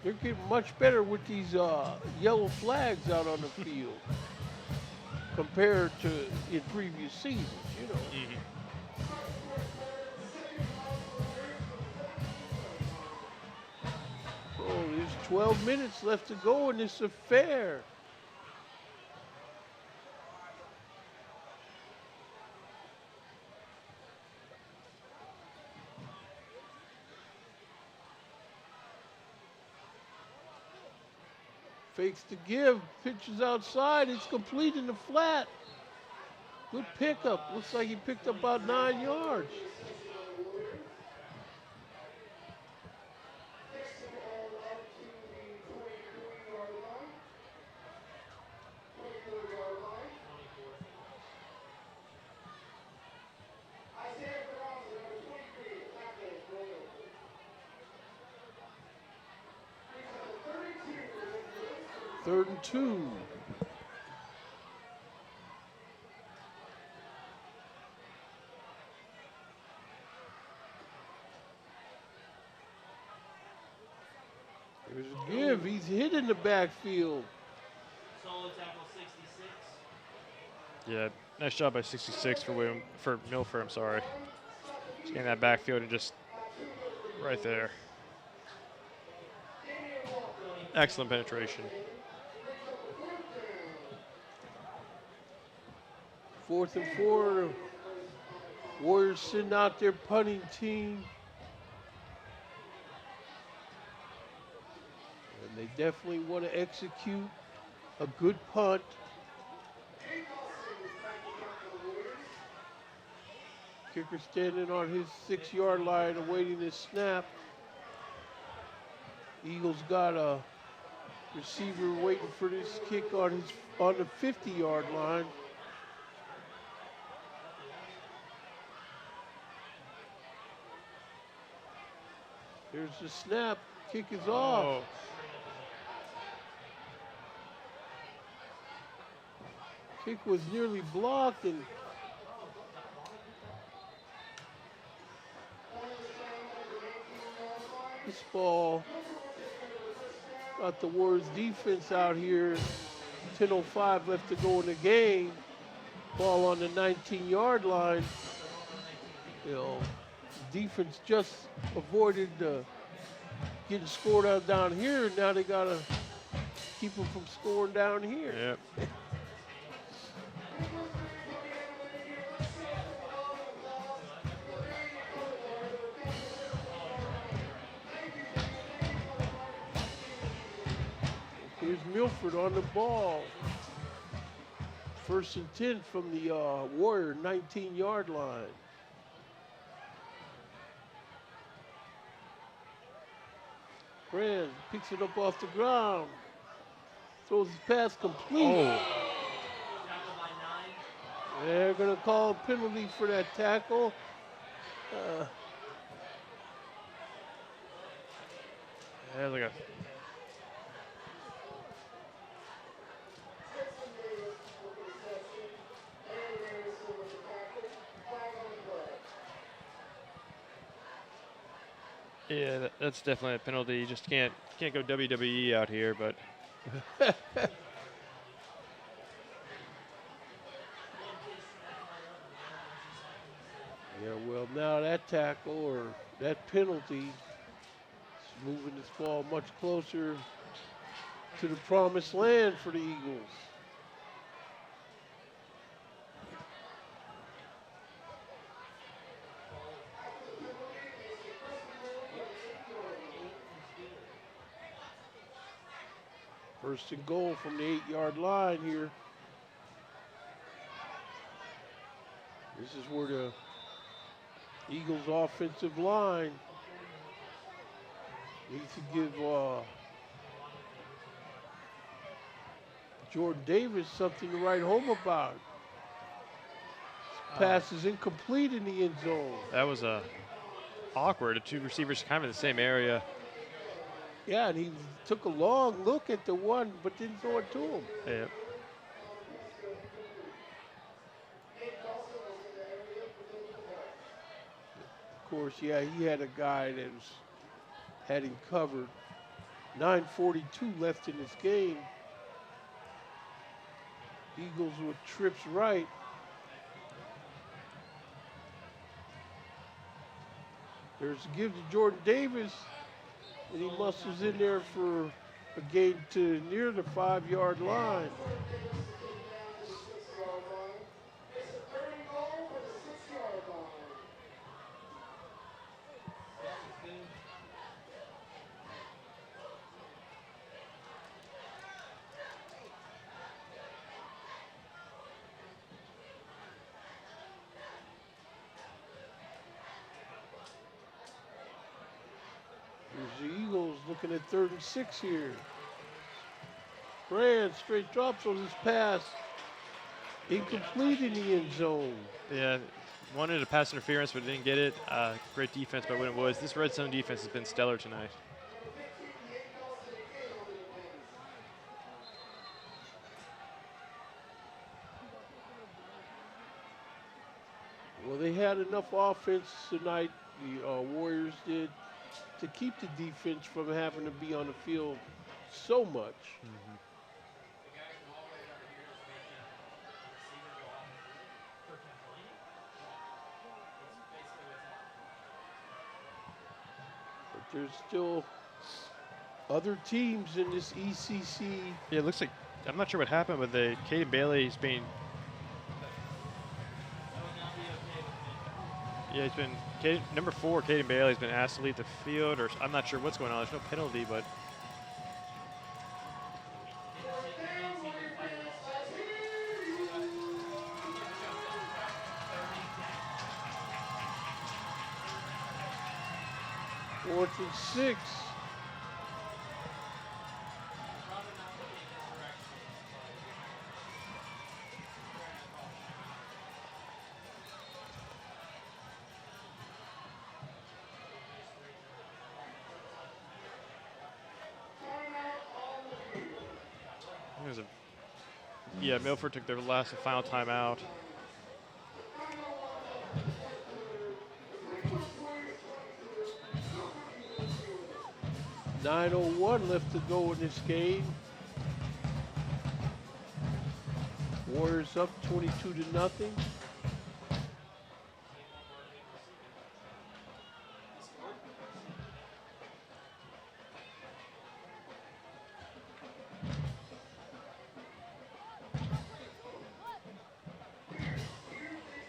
they're getting much better with these yellow flags out on the field compared to in previous seasons, you know. Oh, there's 12 minutes left to go in this affair. Fakes to give, pitches outside, it's complete in the flat. Good pickup. Looks like he picked up about 9 yards. Third and 2. There's a give. He's hit in the backfield. Solid tackle 66. Yeah, nice job by 66 for Milford. I'm sorry. Just getting that backfield and just right there. Excellent penetration. 4th and 4. Warriors send out their punting team. And they definitely want to execute a good punt. Kicker standing on his 6-yard line awaiting his snap. Eagles got a receiver waiting for this kick on the 50-yard line. There's the snap. Kick is off. Kick was nearly blocked, and this ball got the Warriors defense out here. 10:05 left to go in the game. Ball on the 19-yard line. You know, defense just avoided getting scored out down here. Now they gotta keep them from scoring down here. Yep. Here's Milford on the ball. 1st and 10 from the Warrior 19-yard line. Brand picks it up off the ground. Throws his pass complete. They're going to call a penalty for that tackle. Look at. Yeah, that's definitely a penalty. You just can't go WWE out here, but. Yeah, well, now that tackle or that penalty is moving this ball much closer to the promised land for the Eagles. First and goal from the 8-yard line here. This is where the Eagles offensive line needs to give Jordan Davis something to write home about. This pass is incomplete in the end zone. That was awkward. The two receivers kind of in the same area. Yeah, and he took a long look at the one, but didn't throw it to him. Yeah. Of course, yeah, he had a guy that had him covered. 9:42 left in this game. Eagles with trips right. There's a give to Jordan Davis, and he musters in there for a gain to near the 5-yard line. looking at 3rd and 6 here. Brand straight drops on his pass. Incomplete in the end zone. Yeah, wanted a pass interference, but didn't get it. Great defense by Winton Woods. This red zone defense has been stellar tonight. Well, they had enough offense tonight, the Warriors did, to keep the defense from having to be on the field so much. But there's still other teams in this ECC. Yeah, it looks like, I'm not sure what happened, but Caden Bailey's being, yeah, he's been, number 4, Caden Bailey's been asked to leave the field, or I'm not sure what's going on. There's no penalty, but. Fourth and 6. Yeah, Milford took their last and final timeout. .901 left to go in this game. Warriors up 22-0.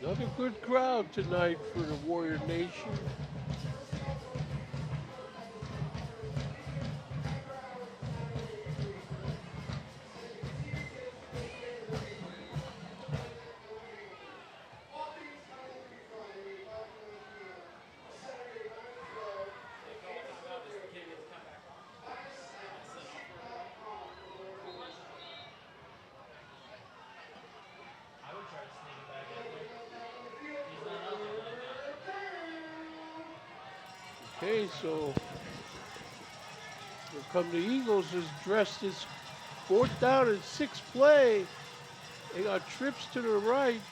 Another good crowd tonight for the Warrior Nation. Okay, so here come the Eagles, is dressed as 4th down and 6 play. They got trips to the right.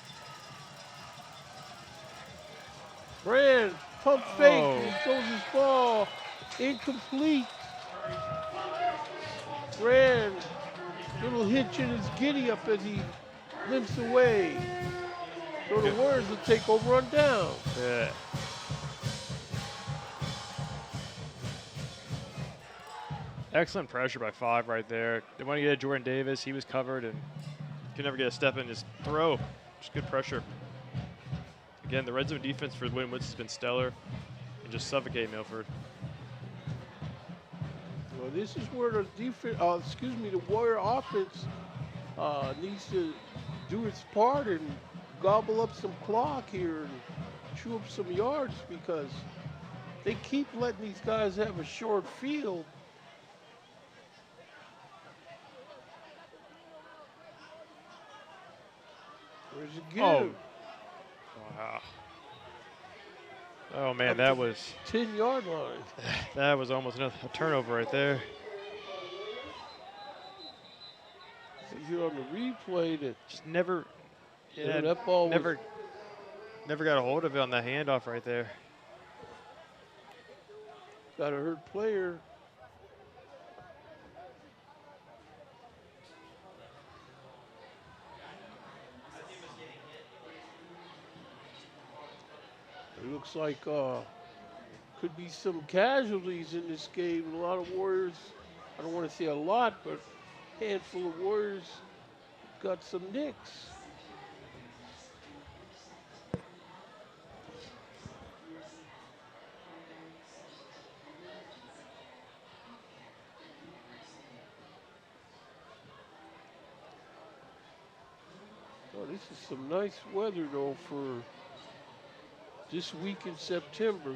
Brand, pump fake, he throws his ball, incomplete. Brand, little hitch in his giddy up as he limps away. So the Warriors will take over on down. Yeah. Excellent pressure by 5 right there. They want to get Jordan Davis. He was covered and could never get a step in. Just throw. Just good pressure. Again, the red zone defense for Winton Woods has been stellar and just suffocate Milford. Well, this is where the defense, the Warrior offense needs to do its part and gobble up some clock here and chew up some yards, because they keep letting these guys have a short field. Where's it give? Oh. Wow. Oh, man, that was 10-yard line. That was almost a turnover right there. Here on the replay, that just never, yeah, that ball never got a hold of it on the handoff right there. Got a hurt player. It looks like could be some casualties in this game. A lot of Warriors, I don't want to say a lot, but a handful of Warriors got some nicks. Oh, this is some nice weather though for this week in September.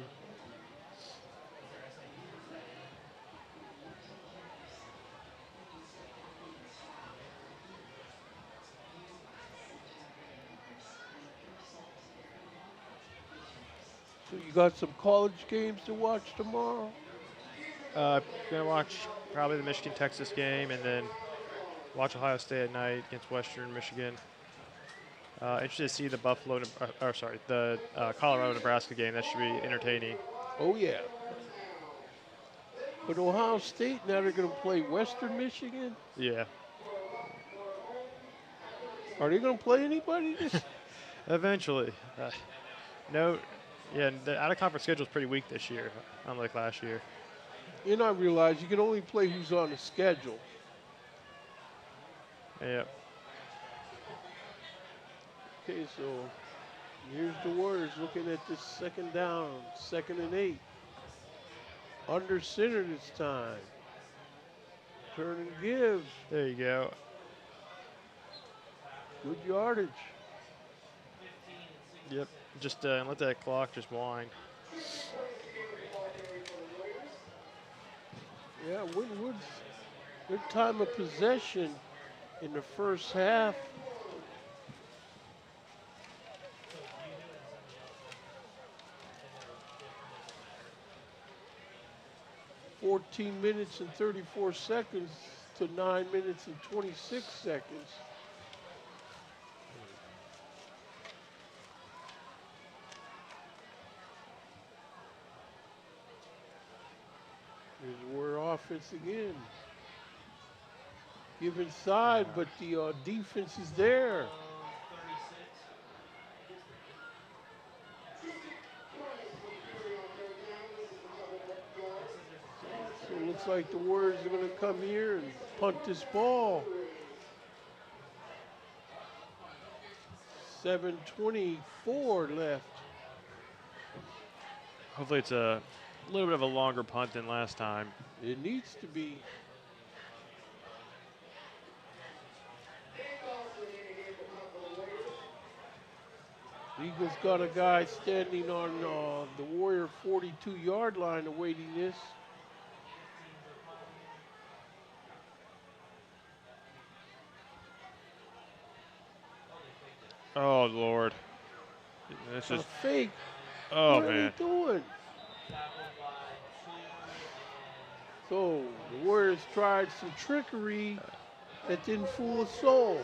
So you got some college games to watch tomorrow? Gonna watch probably the Michigan-Texas game, and then watch Ohio State at night against Western Michigan. Interested to see the the Colorado-Nebraska game. That should be entertaining. Oh, yeah. But Ohio State, now they're going to play Western Michigan? Yeah. Are they going to play anybody this? Eventually. No. Yeah, the out-of-conference schedule is pretty weak this year, unlike last year. You know, I realize you can only play who's on the schedule. Yeah. Okay, so here's the Warriors looking at this second down, 2nd and 8. Under center this time. Turn and give. There you go. Good yardage. Yep. Just let that clock just wind. Yeah, Winton's good time of possession in the first half. $14 minutes and 34 seconds to 9 minutes and 26 seconds. Here's Warrior offense again. Give inside, but the defense is there. So it looks like the Warriors are going to come here and punt this ball. 7:24 left. Hopefully it's a little bit of a longer punt than last time. It needs to be. Eagles got a guy standing on the Warrior 42-yard line awaiting this. Oh, Lord. This A is fake. Oh, what man. are they doing? So the Warriors tried some trickery that didn't fool a soul.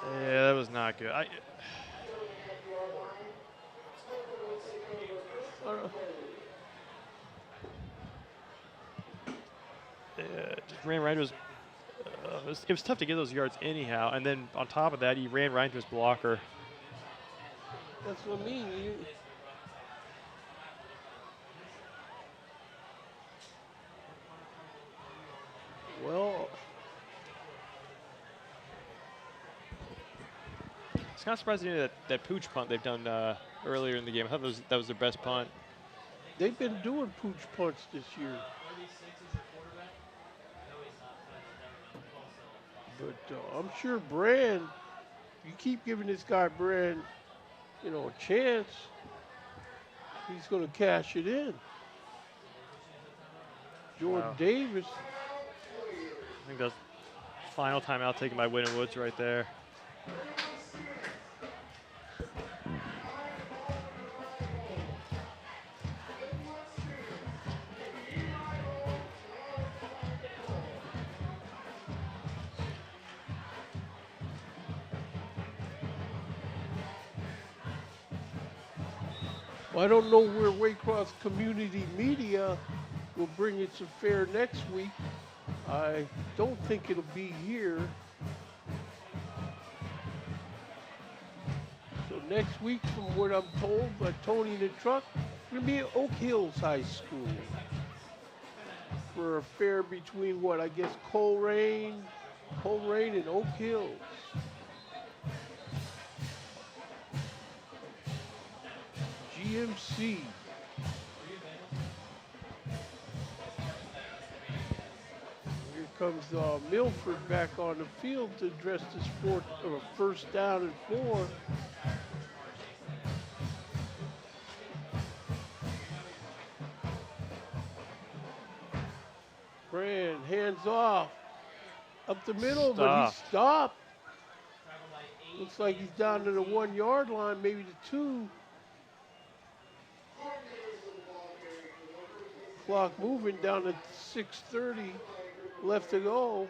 Yeah, that was not good. Just ran right into his. It was tough to get those yards anyhow, and then on top of that, he ran right into his blocker. That's what I mean. Well, It's kind of surprising that pooch punt they've done earlier in the game. I thought that was their best punt. they've been doing pooch punts this year. But I'm sure Brand, you keep giving this guy Brand, a chance, he's going to cash it in. Jordan Davis. I think that's final timeout taken by Winton Woods right there. Well, I don't know where Waycross Community Media will bring its affair next week. I don't think it'll be here. So next week, from what I'm told by Tony in the truck, we're going to be at Oak Hills High School for a fair between what I guess Coleraine and Oak Hills. GMC. Here comes Milford back on the field to address this first down and 4. Brand hands off up the middle, but he stopped. Looks like he's down to the 1 yard line, maybe the 2. Clock moving down at 6:30 left to go.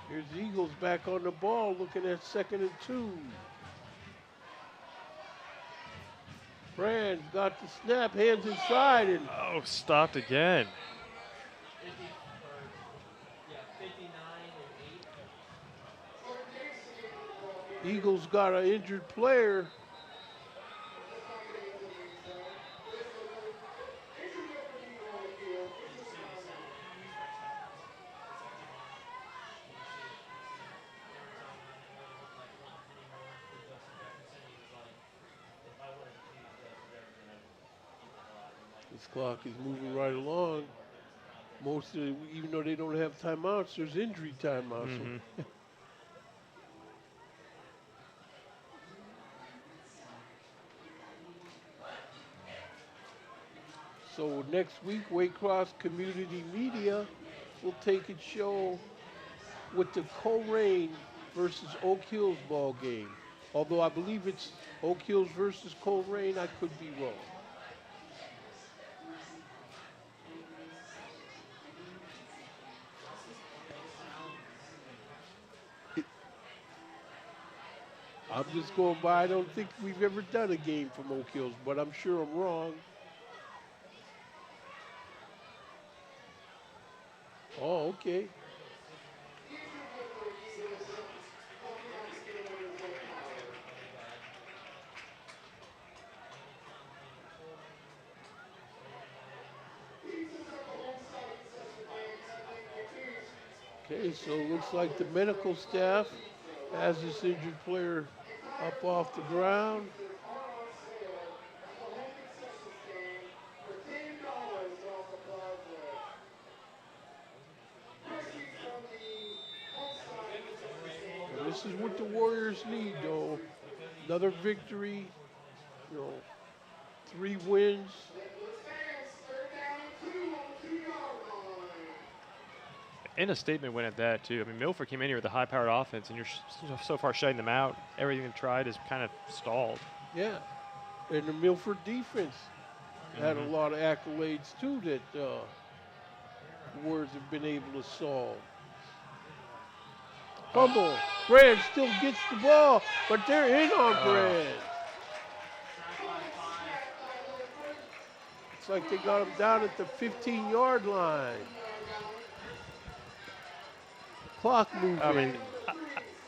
Here's the Eagles back on the ball, looking at 2nd and 2. Brand's got the snap, hands inside, and Oh, stopped again. 59 and 8. Eagles got an injured player. This clock is moving right along. Most of it, even though they don't have timeouts, there's injury timeouts. So next week, Waycross Community Media will take its show with the Coleraine versus Oak Hills ball game. Although I believe it's Oak Hills versus Coleraine, I could be wrong. I'm just going by, I don't think we've ever done a game from Oak Hills, but I'm sure I'm wrong. Oh, okay. Okay, so it looks like the medical staff has this injured player up off the ground. And this is what the Warriors need, though. Another victory, 3 wins. And a statement win at that, too. I mean, Milford came in here with a high-powered offense, and you're so far shutting them out. Everything they've tried is kind of stalled. Yeah, and the Milford defense had a lot of accolades, too, that the Warriors have been able to solve. Fumble. Brand still gets the ball, but they're in on Brand. It's like they got him down at the 15-yard line. Clock moving. I mean,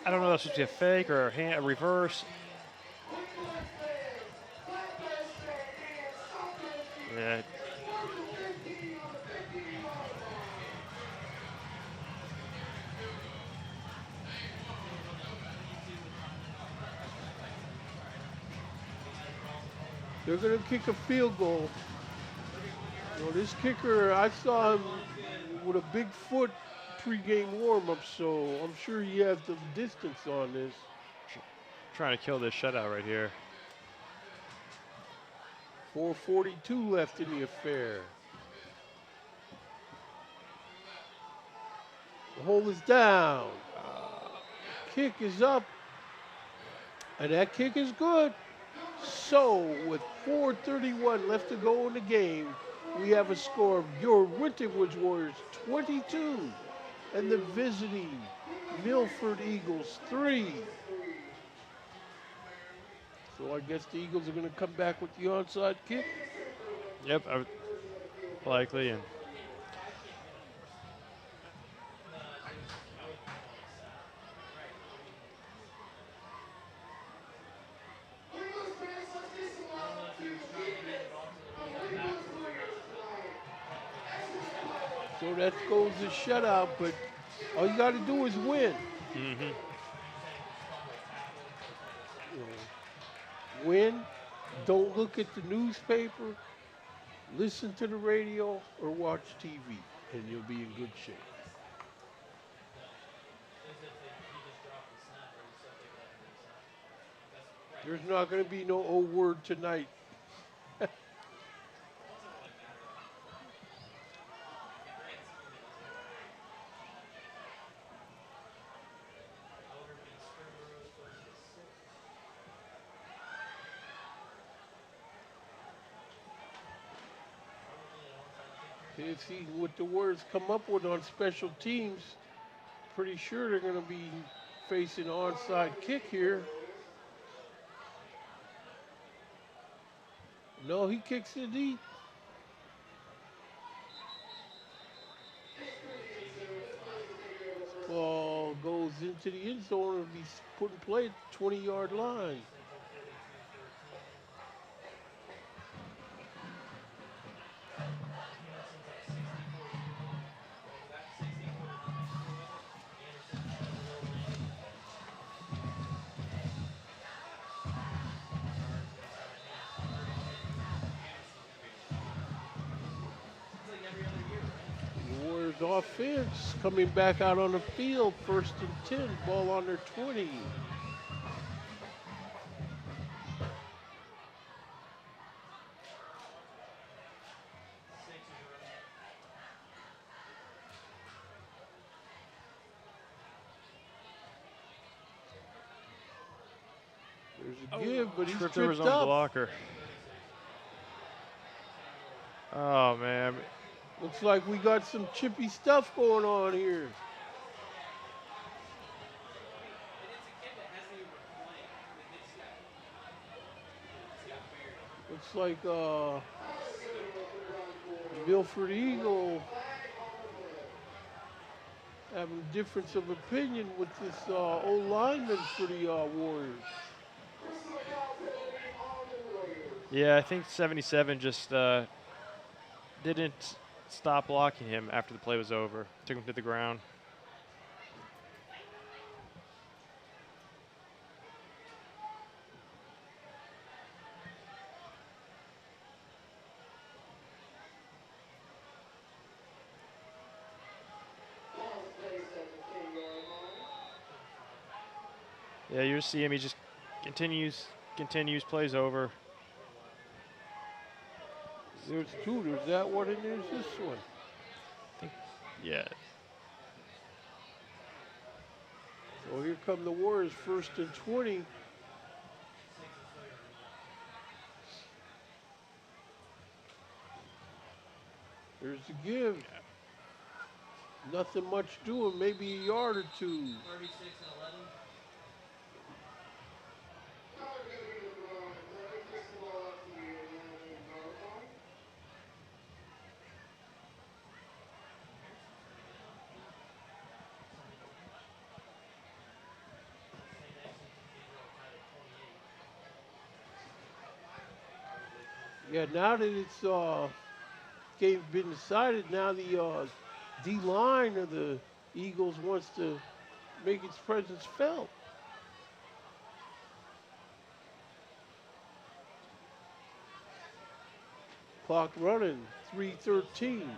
I don't know if that's supposed to be a fake or a reverse. Yeah. They're going to kick a field goal. This kicker, I saw him with a big foot pregame warm-up, so I'm sure he has the distance on this. Trying to kill this shutout right here. 4:42 left in the affair. The hole is down. Kick is up. And that kick is good. So with 4:31 left to go in the game, we have a score of your Winton Woods Warriors 22 and the visiting Milford Eagles 3. So I guess the Eagles are going to come back with the onside kick. Yep, likely. And so that goes the shutout, but all you got to do is win. Win, don't look at the newspaper, listen to the radio, or watch TV, and you'll be in good shape. There's not going to be no old word tonight. If see what the Warriors come up with on special teams, pretty sure they're going to be facing an onside kick here. No, he kicks it deep. Ball goes into the end zone and be put in play at the 20-yard line. The Warriors offense coming back out on the field, 1st and 10, ball on their 20. There's a give, but he's Tripped over his tripped own up. blocker. Oh, man. Looks like we got some chippy stuff going on here. Looks like Milford Eagle having a difference of opinion with this old lineman for the Warriors. Yeah, I think 77 just didn't stop blocking him after the play was over. Took him to the ground. Yeah, you see him. He just continues, plays over. There's two. There's that one and there's this one. Yeah. So here come the Warriors, 1st and 20. There's the give. Nothing much doing, maybe a yard or two. 36 and 11. Yeah, now that it's game been decided, now the D-line of the Eagles wants to make its presence felt. Clock running, 3:13.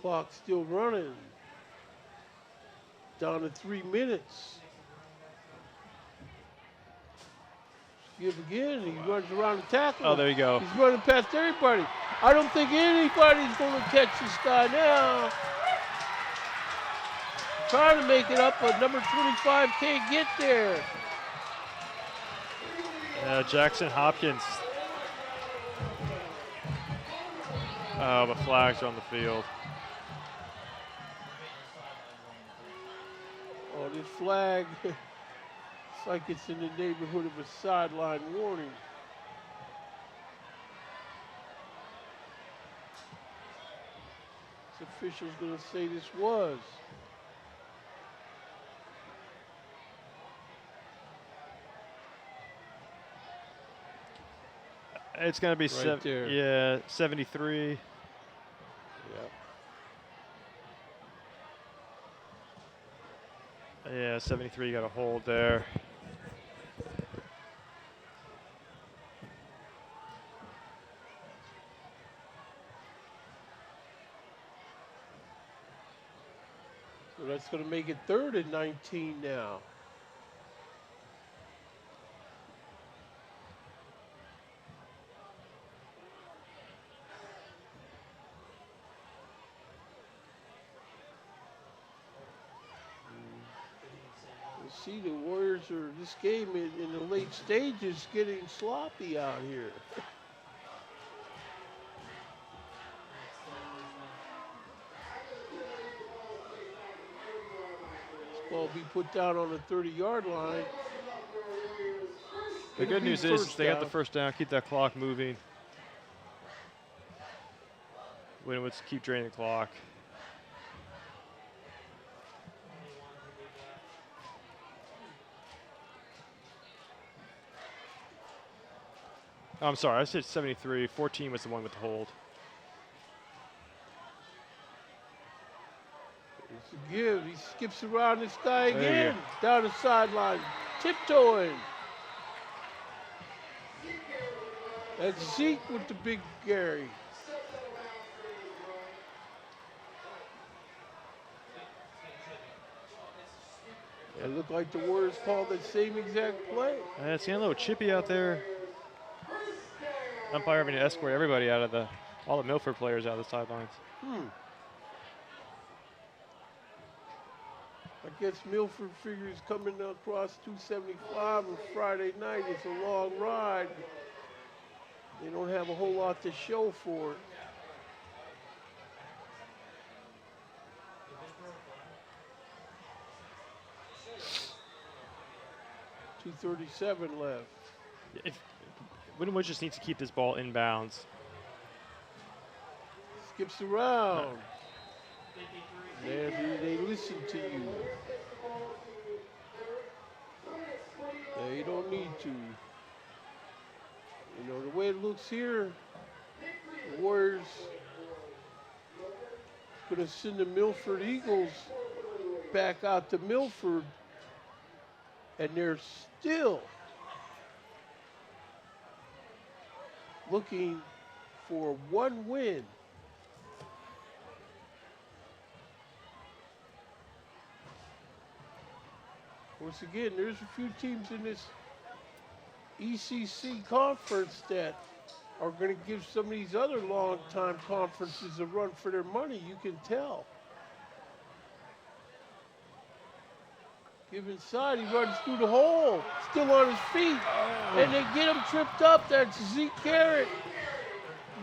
Clock still running. Down to 3 minutes. Give again, he runs around the tackle. Oh, there you go. He's running past everybody. I don't think anybody's going to catch this guy now. Trying to make it up, but number 25 can't get there. Jackson Hopkins. Oh, the flags are on the field. Oh, this flag, it's like it's in the neighborhood of a sideline warning. This official's going to say this was. It's going to be Right there. yeah, 73. Yeah. Yeah, 73 got a hold there. So that's going to make it 3rd and 19 now. See, the Warriors are this game in the late stages getting sloppy out here. This ball be put down on the 30-yard line. The good news is they got the first down. Keep that clock moving. Winwood's keep draining the clock. Oh, I'm sorry, I said 73. 14 was the one with the hold. It's a give. He skips around this guy again. Down the sideline. Tiptoeing. That's Zeke with the big Gary. It looked like the Warriors called the same exact play. It's getting a little chippy out there. Umpire having to escort everybody out of all the Milford players out of the sidelines. I guess Milford figures coming across 275 on Friday night. It's a long ride. They don't have a whole lot to show for it. .237 left. Winwood just needs to keep this ball inbounds. Skips around. They listen to you. You don't need to. You know, the way it looks here, the Warriors going to send the Milford Eagles back out to Milford, and they're still looking for one win. Once again, there's a few teams in this ECC conference that are going to give some of these other long-time conferences a run for their money, you can tell. Give inside, he runs through the hole, still on his feet, and they get him tripped up. That's Zeke Garrett,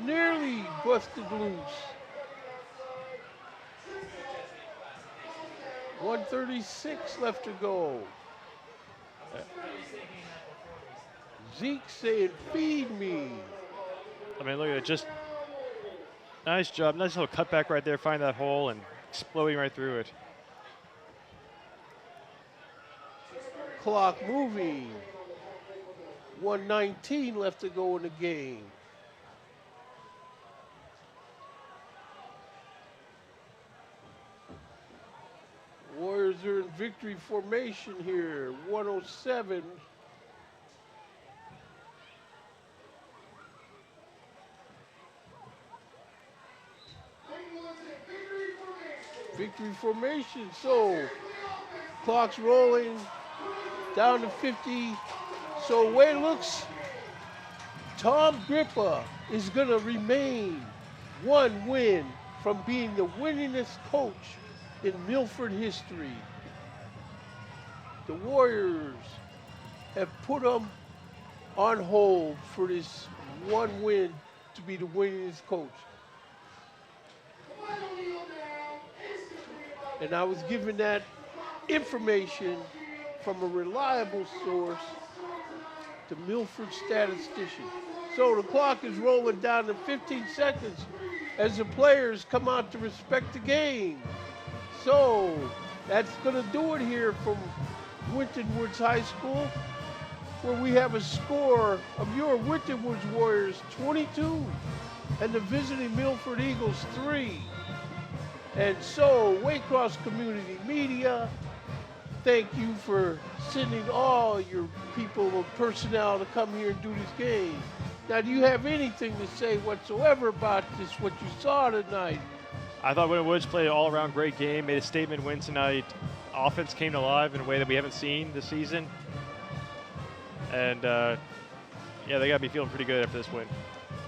nearly busted loose. 1:36 left to go. Zeke saying, feed me. I mean, look at it, just nice job. Nice little cutback right there, find that hole and exploding right through it. Clock moving. 1:19 left to go in the game. Warriors are in victory formation here. 107. Victory formation. So clock's rolling down to 50. So the way it looks, Tom Grippa is going to remain one win from being the winningest coach in Milford history. The Warriors have put him on hold for this one win to be the winningest coach. And I was given that information from a reliable source, the Milford statistician. So the clock is rolling down to 15 seconds as the players come out to respect the game. So that's going to do it here from Winton Woods High School, where we have a score of your Winton Woods Warriors 22 and the visiting Milford Eagles 3. And so, Waycross Community Media, thank you for sending all your people and personnel to come here and do this game. Now, do you have anything to say whatsoever about this, what you saw tonight? I thought Winton Woods played an all-around great game, made a statement win tonight. Offense came to life in a way that we haven't seen this season. And, yeah, they got to be feeling pretty good after this win.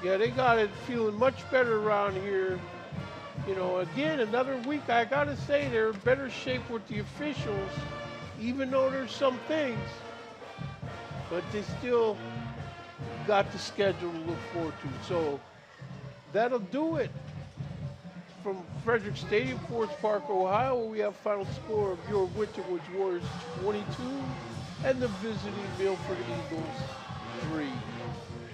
Yeah, they got it feeling much better around here. You know, again, another week, I got to say, they're in better shape with the officials even though there's some things, but they still got the schedule to look forward to. So that'll do it from Frederick Stadium, Forest Park, Ohio, where we have final score of your Winton Woods Warriors 22 and the visiting Milford Eagles 3.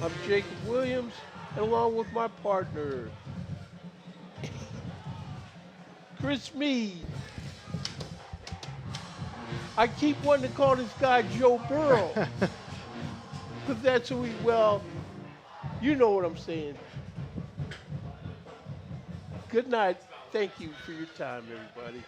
I'm Jacob Williams, and along with my partner, Chris Meade. I keep wanting to call this guy Joe Burrow, because that's who well, you know what I'm saying. Good night. Thank you for your time, everybody.